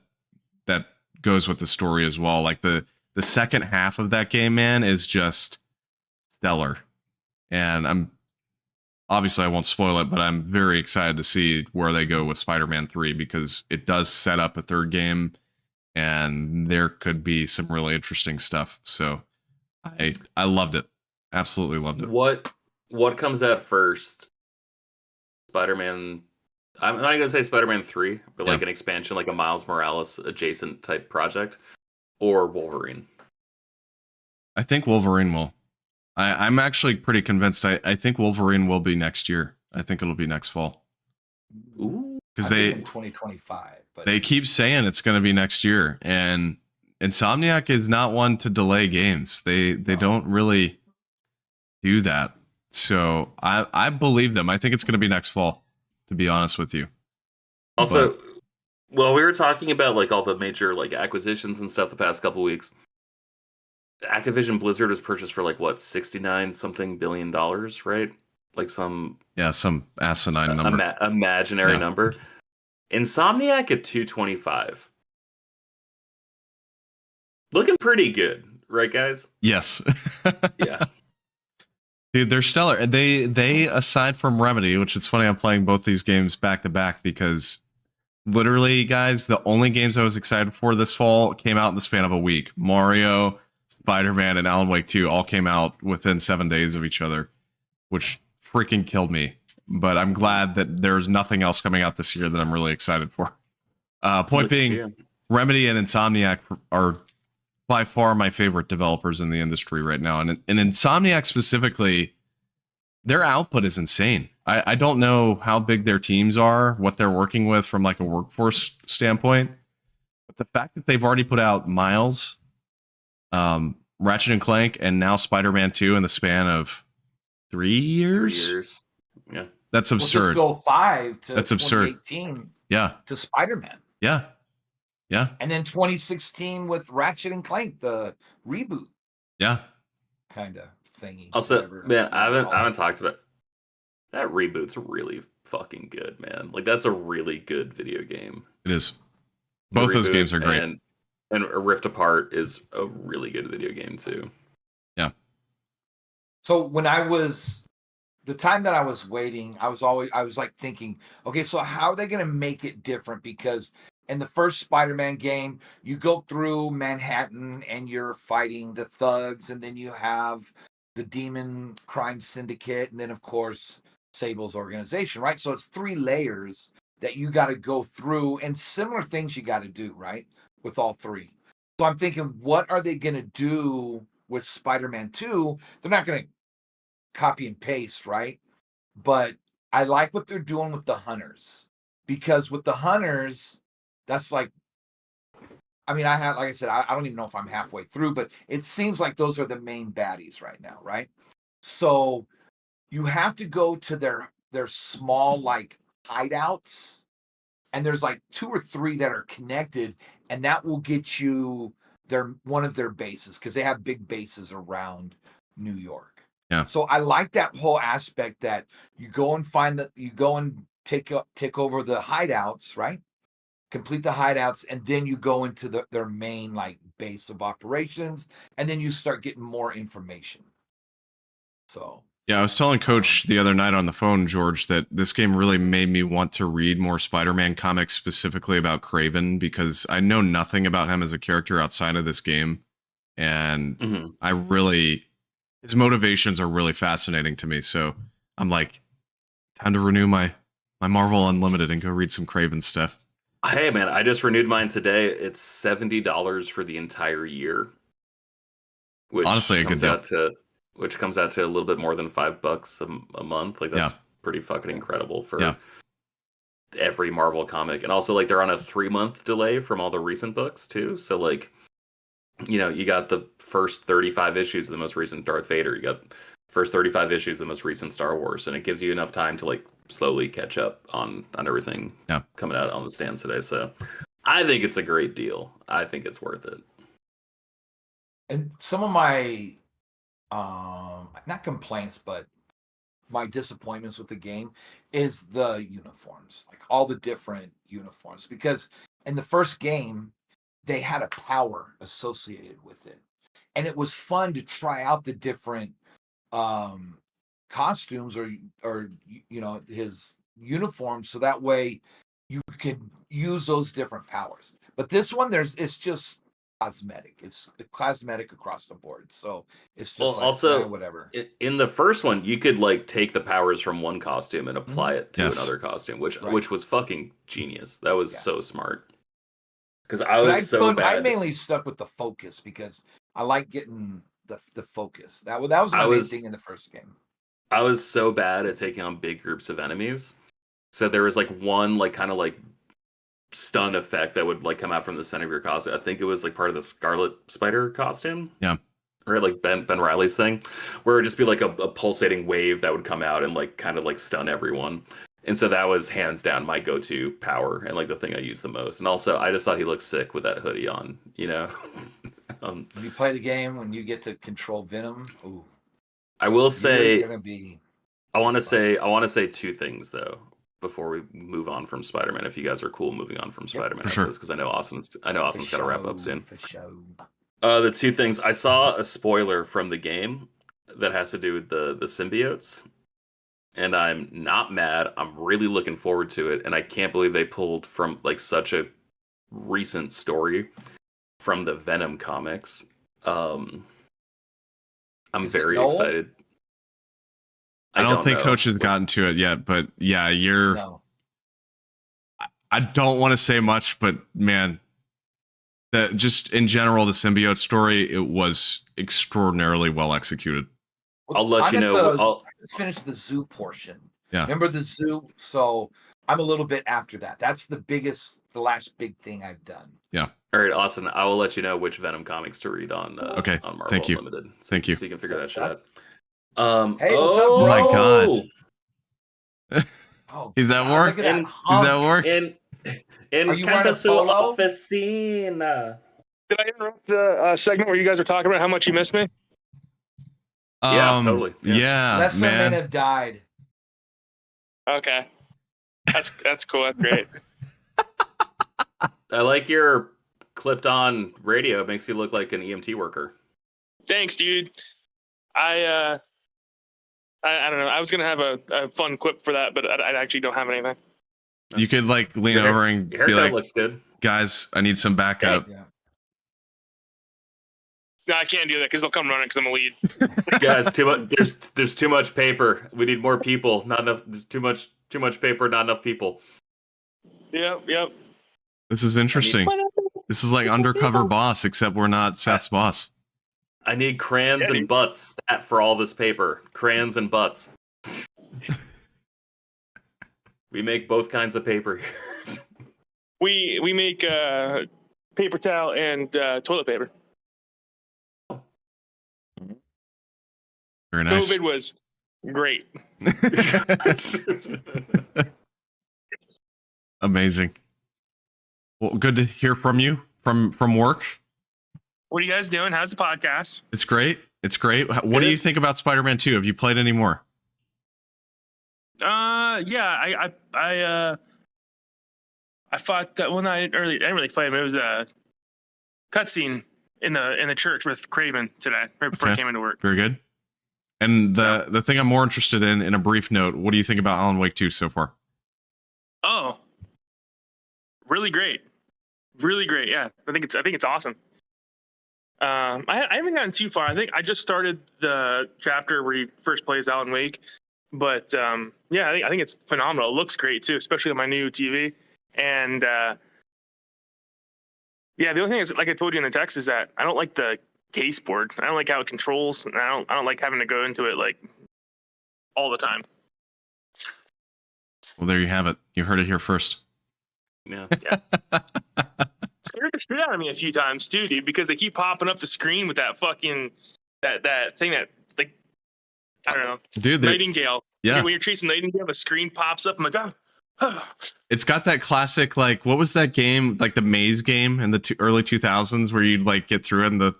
goes with the story as well. Like the second half of that game, man, is just stellar. And I won't spoil it, but I'm very excited to see where they go with Spider-Man 3 because it does set up a third game and there could be some really interesting stuff. So I loved it. Absolutely loved it. What comes out first? Spider-Man, I'm not going to say Spider-Man 3, but like an expansion, like a Miles Morales adjacent type project, or Wolverine? I think Wolverine will. I'm actually pretty convinced. I think Wolverine will be next year. I think it'll be next fall. Ooh. Because in 2025. But they keep saying it's going to be next year. And Insomniac is not one to delay games. They don't really do that. So I believe them. I think it's going to be next fall. to be honest with you. Also, well, we were talking about like all the major like acquisitions and stuff the past couple weeks. Activision Blizzard was purchased for like what, 69 something billion dollars, right? Like some asinine number, imaginary number. Insomniac at 225. Looking pretty good, right, guys? Yes. Yeah. Dude, they're stellar. They aside from Remedy, which is funny, I'm playing both these games back to back because literally, guys, the only games I was excited for this fall came out in the span of a week. Mario, Spider-Man, and Alan Wake 2 all came out within 7 days of each other, which freaking killed me. But I'm glad that there's nothing else coming out this year that I'm really excited for. Point being, Remedy and Insomniac are by far my favorite developers in the industry right now. And Insomniac specifically, their output is insane. I don't know how big their teams are, what they're working with from like a workforce standpoint. But the fact that they've already put out Miles, Ratchet and Clank, and now Spider-Man 2 in the span of 3 years? 3 years. Yeah. That's absurd. We'll just go 5 to That's absurd. 2018 Yeah. to Spider-Man. Yeah. Yeah. And then 2016 with Ratchet and Clank, the reboot Yeah. kind of thingy. Also, whatever man, I you call haven't it. talked about that reboot's really fucking good, man. Like that's a really good video game. It is. Both those Reboot games are great. And Rift Apart is a really good video game too. Yeah. So when the time that I was waiting, I was like thinking, okay, so how are they going to make it different? Because in the first Spider-Man game, you go through Manhattan and you're fighting the thugs, and then you have the demon crime syndicate, and then of course Sable's organization, right? So it's 3 layers that you got to go through, and similar things you got to do, right? With all 3. So I'm thinking, what are they going to do with Spider-Man 2? They're not going to copy and paste, right? But I like what they're doing with the hunters, because with the hunters, that's like, I mean, like I said, I don't even know if I'm halfway through, but it seems like those are the main baddies right now, right? So you have to go to their small like hideouts, and there's like 2 or 3 that are connected, and that will get you one of their bases, because they have big bases around New York. Yeah. So I like that whole aspect that you go and take over the hideouts, right? Complete the hideouts, and then you go into their main like base of operations, and then you start getting more information. So yeah, I was telling Coach the other night on the phone, George, that this game really made me want to read more Spider-Man comics, specifically about Kraven, because I know nothing about him as a character outside of this game, and his motivations are really fascinating to me. So I'm like, time to renew my Marvel Unlimited and go read some Kraven stuff. Hey man, I just renewed mine today. It's $70 for the entire year. Which honestly a good deal. Which comes out to a little bit more than $5 a month. Like that's pretty fucking incredible for every Marvel comic. And also like they're on a 3-month delay from all the recent books too. So like, you know, you got the first 35 issues of the most recent Darth Vader. You got first 35 issues of the most recent Star Wars, and it gives you enough time to like slowly catch up on everything coming out on the stands today. So I think it's a great deal. I think it's worth it. And some of my not complaints, but my disappointments with the game is the uniforms, like all the different uniforms, because in the first game they had a power associated with it, and it was fun to try out the different costumes or you know, his uniforms, so that way you can use those different powers. But this one, it's just cosmetic. It's cosmetic across the board, so it's just also whatever. In the first one, you could like take the powers from one costume and apply it to another costume, which was fucking genius. That was so smart. Because I mainly stuck with the focus, because I like getting the focus. That was my main thing in the first game. I was so bad at taking on big groups of enemies. So there was like one like kind of like stun effect that would like come out from the center of your costume. I think it was like part of the Scarlet Spider costume. Yeah. Or like Ben Reilly's thing, where it would just be like a pulsating wave that would come out and like kind of like stun everyone. And so that was hands down my go-to power and like the thing I use the most. And also, I just thought he looked sick with that hoodie on. When you play the game, when you get to control Venom, ooh, I will say, you're gonna be. I want to say two things though before we move on from Spider-Man. If you guys are cool moving on from Spider-Man, for sure. Because I know Austin's got to wrap up soon. For sure. The two things I saw a spoiler from the game that has to do with the symbiotes. And I'm not mad. I'm really looking forward to it. And I can't believe they pulled from like such a recent story from the Venom comics. I'm very excited. I don't think know. Coach has gotten to it yet, but yeah, No. I don't want to say much, but man, just in general, the symbiote story, it was extraordinarily well executed. I'll let you know. Let's finish the zoo portion. Yeah. Remember the zoo? So I'm a little bit after that. That's the last big thing I've done. Yeah. All right, Austin, I will let you know which Venom comics to read on okay. on Marvel Thank you. Unlimited. Thank you. So you can figure that shit out. Hey, what's up, bro? Oh my God. Oh, He's at work? Look at that He's at hunk. work? In Are you wearing a polo? Officina. Did I interrupt the segment where you guys are talking about how much you missed me? Yeah, totally. Yeah, Lesser man. men have died. Okay, that's cool. That's great. I like your clipped-on radio. It makes you look like an EMT worker. Thanks, dude. I don't know. I was gonna have a fun quip for that, but I actually don't have anything. You could like lean over and Your be haircut like, looks good. guys, I need some backup. Yeah. No, I can't do that because they'll come running because I'm a lead. Guys, too much. There's too much paper. We need more people. Not enough. There's too much paper. Not enough people. Yep. This is interesting. This is like Undercover Boss, except we're not Seth's boss. I need crayons and butts stat for all this paper. Crayons and butts. We make both kinds of paper here. We make paper towel and toilet paper. Very nice. COVID was great. Amazing. Well, good to hear from you from work. What are you guys doing? How's the podcast? It's great. It's great. What do you think about Spider-Man 2? Have you played any more? Yeah, I fought that one. I didn't really play him. It was a cutscene in the church with Craven today, right before I came into work. Very good. And the thing I'm more interested in a brief note, what do you think about Alan Wake 2 so far? Oh, really great. Really great. Yeah. I think it's awesome. I haven't gotten too far. I think I just started the chapter where he first plays Alan Wake, but yeah, I think it's phenomenal. It looks great too, especially on my new TV. And yeah, the only thing is, like I told you in the text, is that I don't like the case board. I don't like how it controls, and I don't like having to go into it like all the time. Well, there you have it. You heard it here first. Yeah. Scared the shit out of me a few times too, dude, because they keep popping up the screen with that fucking that thing that, like, I don't know, dude. Nightingale. Yeah. When you're chasing Nightingale, the screen pops up. I'm like, oh. It's got that classic, like, what was that game, like the maze game in the early 2000s, where you'd like get through it and the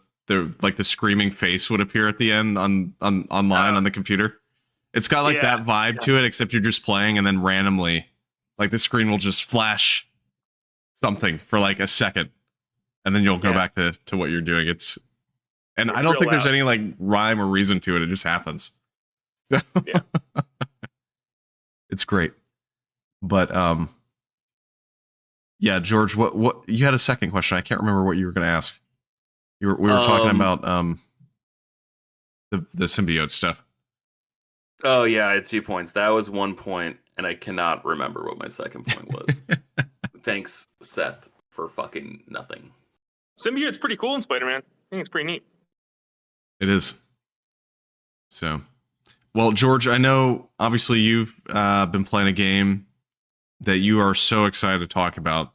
screaming face would appear at the end online on the computer. It's got like that vibe to it, except you're just playing and then randomly, like, the screen will just flash something for like a second, and then you'll go back to what you're doing. And I don't think there's any like rhyme or reason to it. It just happens. So, yeah. It's great. But yeah, George, what you had a second question. I can't remember what you were going to ask. We were talking about the symbiote stuff. Oh yeah, I had 2 points. That was 1 point, and I cannot remember what my second point was. Thanks, Seth, for fucking nothing. Symbiote's pretty cool in Spider-Man. I think it's pretty neat. It is. So, well, George, I know obviously you've been playing a game that you are so excited to talk about.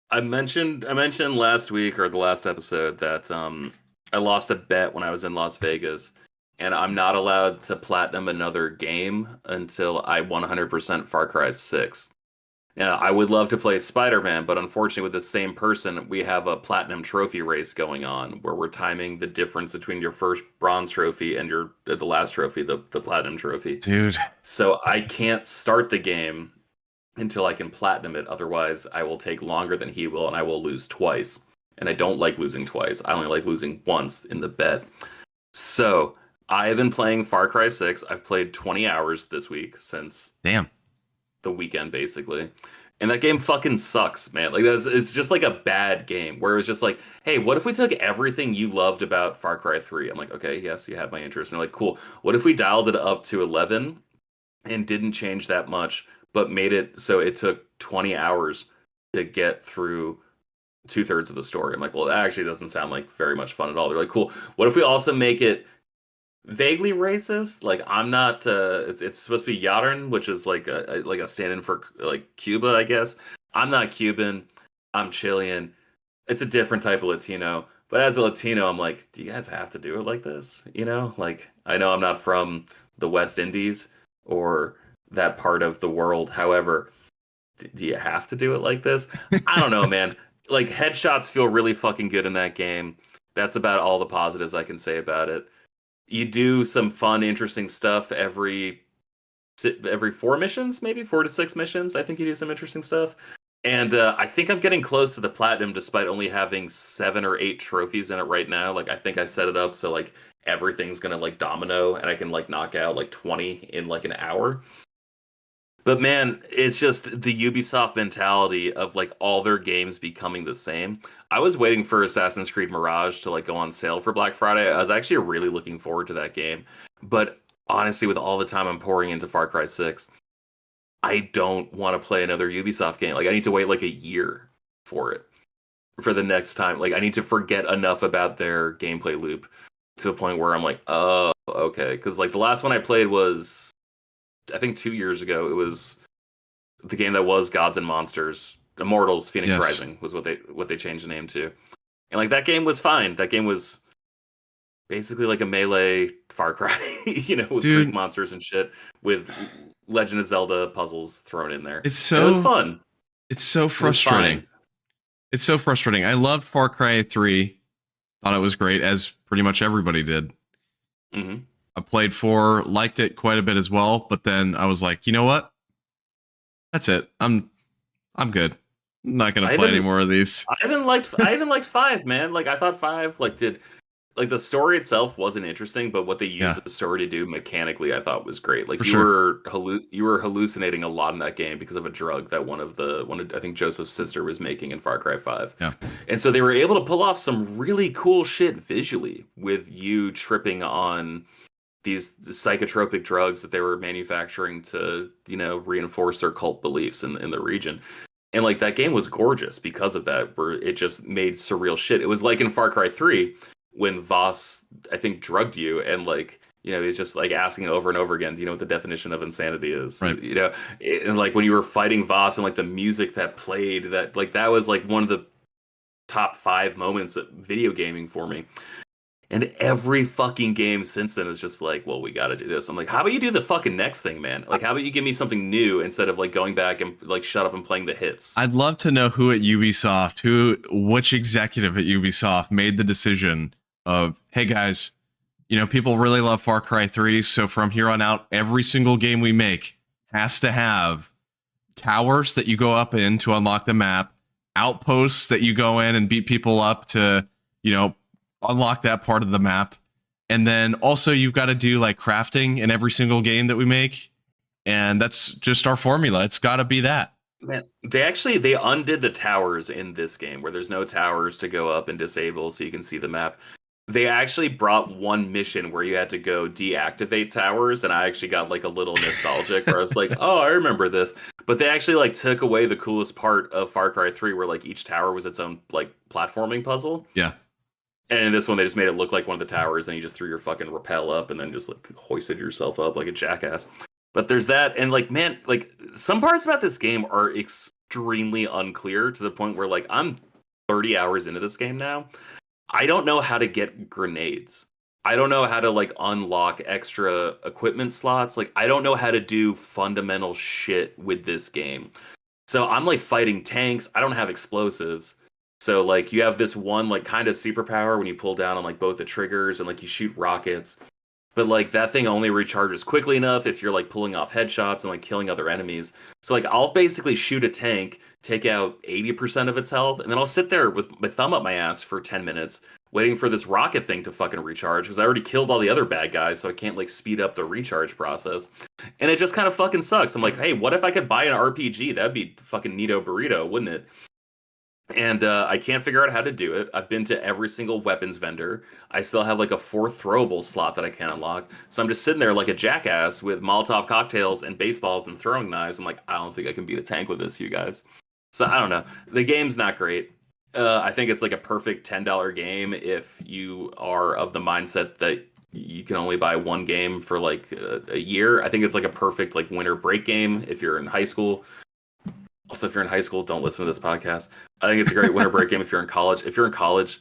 I mentioned last week or the last episode that I lost a bet when I was in Las Vegas, and I'm not allowed to platinum another game until I 100% Far Cry 6. Now, I would love to play Spider-Man, but unfortunately with the same person, we have a platinum trophy race going on where we're timing the difference between your first bronze trophy and the last trophy, the platinum trophy. Dude. So I can't start the game until I can platinum it. Otherwise, I will take longer than he will, and I will lose twice. And I don't like losing twice. I only like losing once in the bet. So I have been playing Far Cry 6. I've played 20 hours this week since the weekend, basically. And that game fucking sucks, man. Like, it's just like a bad game where it was just like, hey, what if we took everything you loved about Far Cry 3? I'm like, okay, yes, you have my interest. And they're like, cool. What if we dialed it up to 11 and didn't change that much, but made it so it took 20 hours to get through 2/3 of the story? I'm like, well, that actually doesn't sound like very much fun at all. They're like, cool. What if we also make it vaguely racist? Like, I'm not. It's supposed to be Yaren, which is like a stand-in for like Cuba, I guess. I'm not Cuban. I'm Chilean. It's a different type of Latino. But as a Latino, I'm like, do you guys have to do it like this? You know, like, I know I'm not from the West Indies or that part of the world. However, do you have to do it like this? I don't know, man. Like, headshots feel really fucking good in that game. That's about all the positives I can say about it. You do some fun, interesting stuff every 4 missions, maybe 4 to 6 missions. I think you do some interesting stuff. And I think I'm getting close to the platinum despite only having 7 or 8 trophies in it right now. Like, I think I set it up so like everything's gonna like domino and I can like knock out like 20 in like an hour. But man, it's just the Ubisoft mentality of like all their games becoming the same. I was waiting for Assassin's Creed Mirage to like go on sale for Black Friday. I was actually really looking forward to that game. But honestly, with all the time I'm pouring into Far Cry 6, I don't want to play another Ubisoft game. Like, I need to wait like a year for it, for the next time. Like, I need to forget enough about their gameplay loop to the point where I'm like, oh, okay. Because like the last one I played was, I think 2 years ago. It was the game that was Gods and Monsters, Immortals: Phoenix Rising was what they changed the name to. And like that game was fine. That game was basically like a melee Far Cry, you know, with Greek monsters and shit, with Legend of Zelda puzzles thrown in there. It was fun. It's so frustrating. It's so frustrating. I loved Far Cry 3. Thought it was great, as pretty much everybody did. Mm-hmm. I played 4, liked it quite a bit as well, but then I was like, you know what? That's it. I'm good. I'm not gonna play any more of these. I even liked 5, man. Like, I thought 5 like the story itself wasn't interesting, but what they used the story to do mechanically, I thought was great. Like, you were hallucinating a lot in that game because of a drug that one of I think Joseph's sister was making in Far Cry 5. Yeah. And so they were able to pull off some really cool shit visually with you tripping on these psychotropic drugs that they were manufacturing to, you know, reinforce their cult beliefs in the region. And like that game was gorgeous because of that, where it just made surreal shit. It was like in Far Cry 3 when Voss, I think, drugged you and like, you know, he's just like asking over and over again, do you know what the definition of insanity is? Right. You know, and like when you were fighting Voss and like the music that played, that was like one of the top 5 moments of video gaming for me. And every fucking game since then is just like, well, we got to do this. I'm like, how about you do the fucking next thing, man? Like, how about you give me something new instead of like going back and like shut up and playing the hits? I'd love to know who at Ubisoft, which executive at Ubisoft made the decision of, hey guys, you know, people really love Far Cry 3, so from here on out, every single game we make has to have towers that you go up in to unlock the map, outposts that you go in and beat people up to, you know, unlock that part of the map, and then also you've got to do like crafting in every single game that we make, and that's just our formula. It's got to be that. Man, they undid the towers in this game where there's no towers to go up and disable so you can see the map. They actually brought one mission where you had to go deactivate towers, and I actually got like a little nostalgic where I was like, oh, I remember this. But they actually like took away the coolest part of Far Cry 3 where like each tower was its own like platforming puzzle. Yeah. And in this one, they just made it look like one of the towers, and you just threw your fucking rappel up and then just like hoisted yourself up like a jackass. But there's that, and like, man, like some parts about this game are extremely unclear to the point where like I'm 30 hours into this game now. I don't know how to get grenades. I don't know how to like unlock extra equipment slots. Like I don't know how to do fundamental shit with this game. So I'm like fighting tanks. I don't have explosives. So like you have this one like kind of superpower when you pull down on like both the triggers and like you shoot rockets. But like that thing only recharges quickly enough if you're like pulling off headshots and like killing other enemies. So like I'll basically shoot a tank, take out 80% of its health, and then I'll sit there with my thumb up my ass for 10 minutes waiting for this rocket thing to fucking recharge because I already killed all the other bad guys, so I can't like speed up the recharge process. And it just kind of fucking sucks. I'm like, hey, what if I could buy an RPG? That'd be fucking neato burrito, wouldn't it? And I can't figure out how to do it. I've been to every single weapons vendor. I still have like a 4th throwable slot that I can't unlock. So I'm just sitting there like a jackass with Molotov cocktails and baseballs and throwing knives. I'm like, I don't think I can beat a tank with this, you guys. So I don't know. The game's not great. I think it's like a perfect $10 game if you are of the mindset that you can only buy one game for like a year. I think it's like a perfect like winter break game if you're in high school. Also, if you're in high school, don't listen to this podcast. I think it's a great winter break game if you're in college. If you're in college,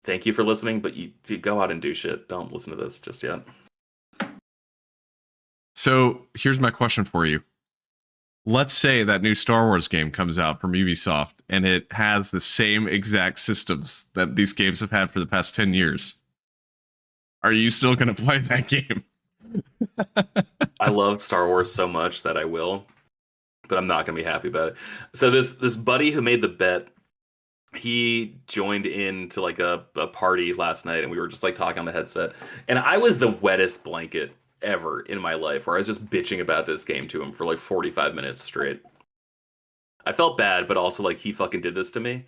thank you for listening, but you go out and do shit. Don't listen to this just yet. So here's my question for you. Let's say that new Star Wars game comes out from Ubisoft and it has the same exact systems that these games have had for the past 10 years. Are you still going to play that game? I love Star Wars so much that I will, but I'm not going to be happy about it. So this buddy who made the bet, he joined in to like a party last night and we were just like talking on the headset. And I was the wettest blanket ever in my life where I was just bitching about this game to him for like 45 minutes straight. I felt bad, but also like he fucking did this to me.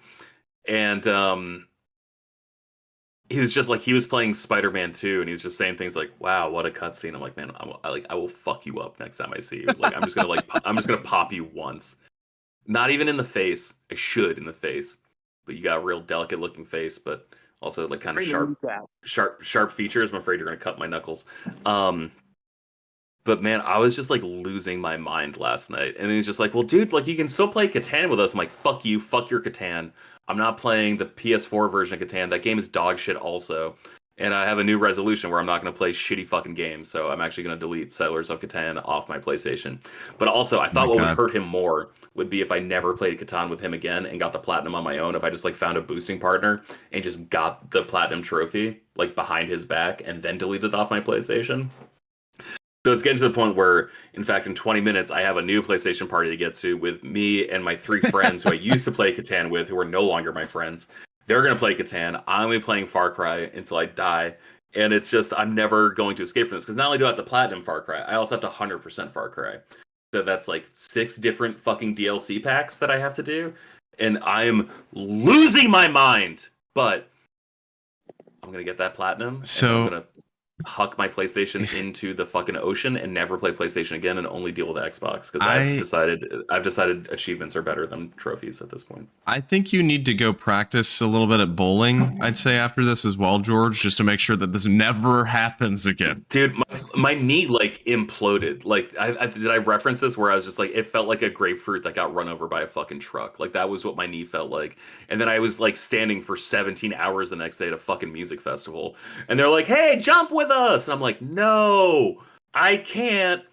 And he was just like, he was playing Spider-Man 2 and he was just saying things like, wow, what a cutscene. I'm like, man, I will fuck you up next time I see you. Like, I'm just gonna pop you once. Not even in the face. I should in the face. But you got a real delicate looking face, but also like kind of sharp features. I'm afraid you're gonna cut my knuckles. But man, I was just like losing my mind last night. And then he's just like, well, dude, like you can still play Catan with us. I'm like, fuck you, fuck your Catan. I'm not playing the PS4 version of Catan. That game is dog shit also. And I have a new resolution where I'm not going to play shitty fucking games. So I'm actually going to delete Settlers of Catan off my PlayStation. But also, I thought what would hurt him more would be if I never played Catan with him again and got the platinum on my own. If I just like found a boosting partner and just got the platinum trophy like behind his back and then deleted it off my PlayStation. So it's getting to the point where, in fact, in 20 minutes, I have a new PlayStation party to get to with me and my 3 friends who I used to play Catan with, who are no longer my friends. They're going to play Catan. I'm going to be playing Far Cry until I die. And it's just, I'm never going to escape from this. Because not only do I have to platinum Far Cry, I also have to 100% Far Cry. So that's like 6 different fucking DLC packs that I have to do. And I'm losing my mind. But I'm going to get that platinum. So I'm going to huck my PlayStation into the fucking ocean and never play PlayStation again and only deal with Xbox because I've decided achievements are better than trophies at this point. I think you need to go practice a little bit at bowling, I'd say, after this as well, George, just to make sure that this never happens again. Dude, my knee like imploded. Like did I reference this where I was just like, it felt like a grapefruit that got run over by a fucking truck. Like that was what my knee felt like. And then I was like standing for 17 hours the next day at a fucking music festival. And they're like, hey, jump with us. And I'm like, no, I can't.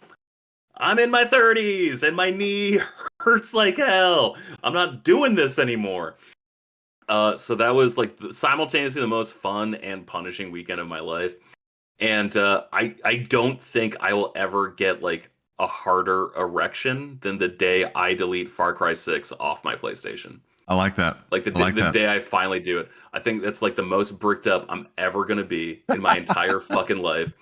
I'm in my 30s and my knee hurts like hell. I'm not doing this anymore. So that was like simultaneously the most fun and punishing weekend of my life. And I don't think I will ever get like a harder erection than the day I delete Far Cry 6 off my PlayStation. I like that. Like the day I finally do it. I think that's like the most bricked up I'm ever going to be in my entire fucking life.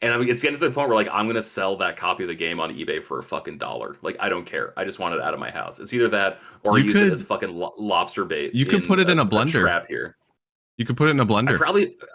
And I mean, it's getting to the point where like I'm going to sell that copy of the game on eBay for a fucking $1. Like I don't care. I just want it out of my house. It's either that or use it as fucking lobster bait. You could put it in a blender. Trap here. You could put it in a blender.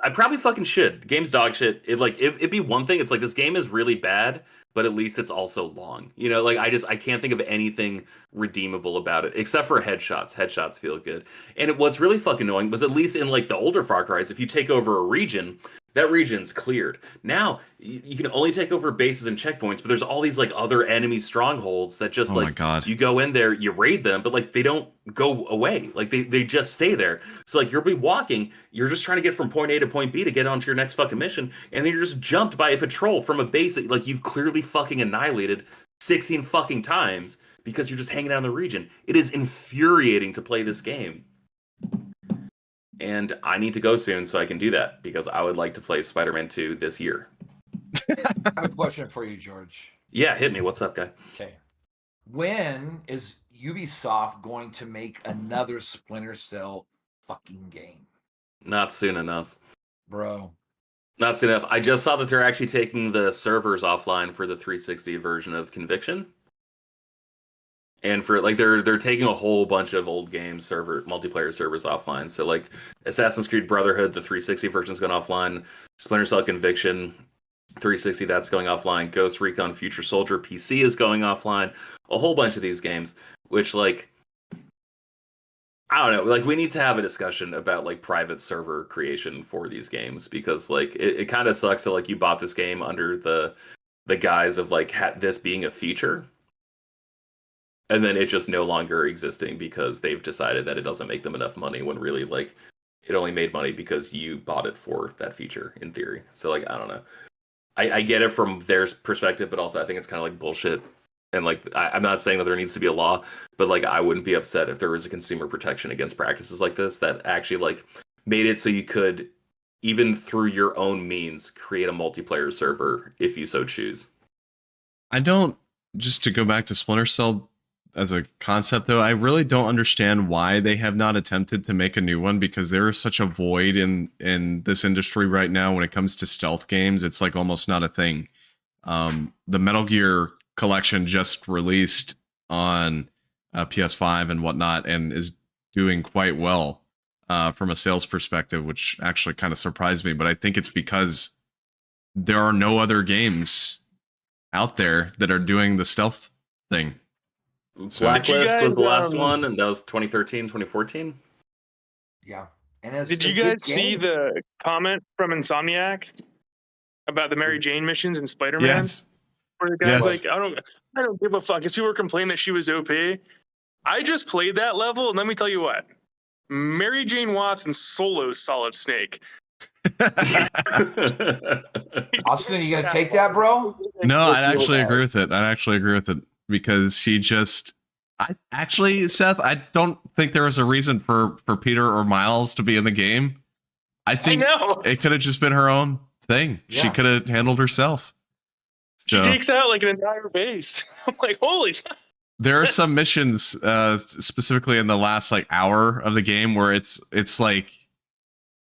I probably fucking should. The game's dog shit. It'd be one thing. It's like this game is really bad, but at least it's also long. You know, like I can't think of anything redeemable about it except for headshots. Headshots feel good. And what's really fucking annoying was at least in like the older Far Cries, if you take over a region, That region's cleared. Now you can only take over bases and checkpoints, but there's all these like other enemy strongholds that just Oh my like God. you go in there, you raid them, but like they don't go away. Like they just stay there. So like you'll be walking, you're just trying to get from point A to point B to get onto your next fucking mission, and then you're just jumped by a patrol from a base that like you've clearly fucking annihilated 16 fucking times because you're just hanging out in the region. It is infuriating to play this game. And I need to go soon so I can do that because I would like to play Spider-Man 2 this year. I have a question for you, George. Yeah, hit me. What's up, guy? Okay. When is Ubisoft going to make another Splinter Cell fucking game? Not soon enough. Bro. Not soon enough. I just saw that they're actually taking the servers offline for the 360 version of Conviction. And for like they're taking a whole bunch of old games multiplayer servers offline. So like Assassin's Creed Brotherhood, the 360 version's going offline. Splinter Cell Conviction 360, that's going offline. Ghost Recon Future Soldier PC is going offline. A whole bunch of these games, which like I don't know, like we need to have a discussion about like private server creation for these games because like it kind of sucks that like you bought this game under the guise of like this being a feature. And then it just no longer existing because they've decided that it doesn't make them enough money when really like it only made money because you bought it for that feature in theory. So like I don't know. I get it from their perspective, but also I think it's kind of like bullshit. And like I'm not saying that there needs to be a law, but like I wouldn't be upset if there was a consumer protection against practices like this that actually like made it so you could even through your own means create a multiplayer server if you so choose. Just to go back to Splinter Cell as a concept though, I really don't understand why they have not attempted to make a new one because there is such a void in this industry right now when it comes to stealth games. It's like almost not a thing. The Metal Gear collection just released on PS5 and whatnot and is doing quite well from a sales perspective, which actually kind of surprised me. But I think it's because there are no other games out there that are doing the stealth thing. So, Blacklist was the last one, and that was 2013, 2014. Yeah. And did you guys see the comment from Insomniac about the Mary Jane missions in Spider-Man? yes. Where the guy's like, I don't give a fuck. Because people were complaining that she was OP. I just played that level, and let me tell you what. Mary Jane Watson solo Solid Snake. Austin, you gonna take that, bro? No, I'd actually agree with it. Because Seth, I don't think there was a reason for Peter or Miles to be in the game. I think it could have just been her own thing. Yeah. She could have handled herself. So, she takes out like an entire base. I'm like, holy shit. There are some missions, specifically in the last like hour of the game, where it's like,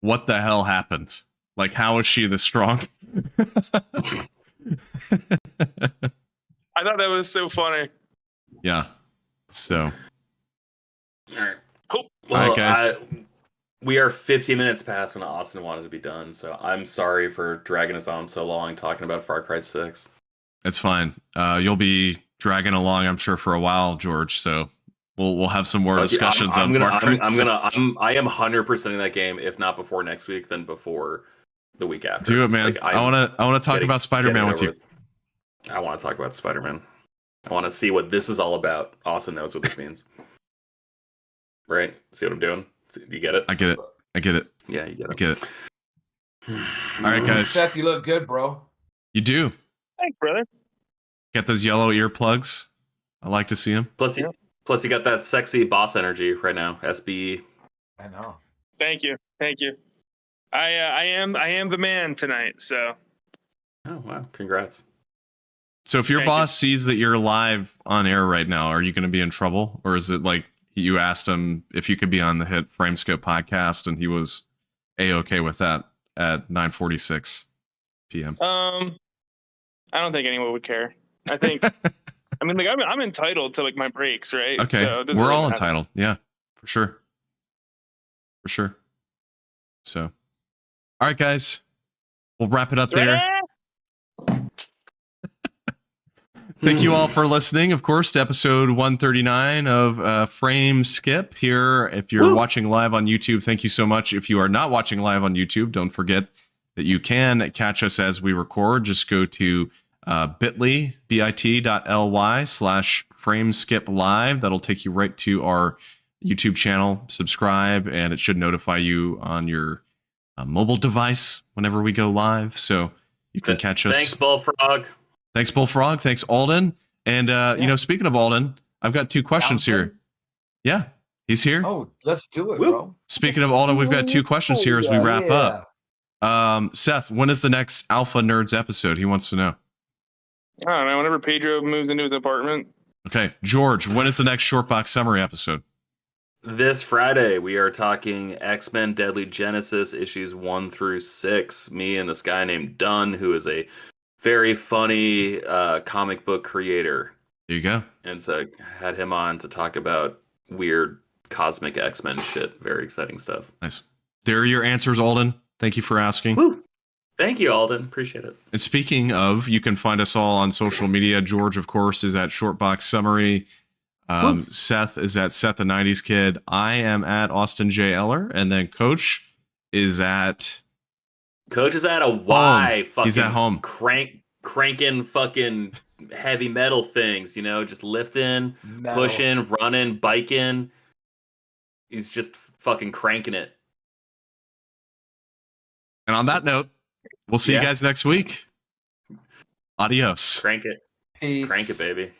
what the hell happened? Like, how is she this strong? I thought that was so funny. Yeah. So. All right. Cool. Well, all right, guys. We are 50 minutes past when Austin wanted to be done, so I'm sorry for dragging us on so long talking about Far Cry 6. It's fine. You'll be dragging along, I'm sure, for a while, George. So we'll have some more discussions on Far Cry 6. I am 100%ing that game, if not before next week, then before the week after. Do it, man. Like, I want to talk about Spider-Man with you. I want to talk about Spider-Man. I want to see what this is all about. Austin knows what this means. Right? See what I'm doing? You get it? I get it. Yeah, you get it. I get it. All right, guys. Seth, you look good, bro. You do. Thanks, brother. Got those yellow earplugs. I like to see them. Plus, you got that sexy boss energy right now. SBE. I know. Thank you. I am the man tonight. So. Oh wow! Congrats. So if your boss sees that you're live on air right now, are you going to be in trouble? Or is it like you asked him if you could be on the hit Frameskip podcast and he was A-okay with that at 9:46 p.m.? I don't think anyone would care. I think, I mean, like I'm entitled to like my breaks, right? Okay, so we're all entitled. Yeah, for sure. So, all right, guys, we'll wrap it up there. Thank you all for listening, of course, to episode 139 of Frame Skip here. If you're watching live on YouTube, thank you so much. If you are not watching live on YouTube, don't forget that you can catch us as we record. Just go to bit.ly/frameskip live. That'll take you right to our YouTube channel. Subscribe, and it should notify you on your mobile device whenever we go live. So you can catch us. Thanks, Bullfrog. Thanks, Bullfrog. Thanks, Alden. And speaking of Alden, I've got 2 questions here. Yeah, he's here. Oh, let's do it, Whoop. bro. Speaking of Alden, we've got 2 questions here as we wrap up. Seth, when is the next Alpha Nerds episode? He wants to know. I don't know. Whenever Pedro moves into his apartment. Okay, George, when is the next Shortbox Summary episode? This Friday, we are talking X-Men Deadly Genesis issues 1 through 6. Me and this guy named Dunn, who is a very funny comic book creator. There you go. And so I had him on to talk about weird cosmic X-Men shit. Very exciting stuff. Nice. There are your answers, Alden. Thank you for asking. Woo. Thank you, Alden. Appreciate it. And speaking of, you can find us all on social media. George, of course, is at Shortbox Summary. Seth is at Seth the 90s Kid. I am at Austin J. Eller. And then Coach is at... Coach is at a Y. Fucking He's at home. Cranking fucking heavy metal things, just lifting, pushing, running, biking. He's just fucking cranking it. And on that note, we'll see you guys next week. Adios. Crank it. Peace. Crank it, baby.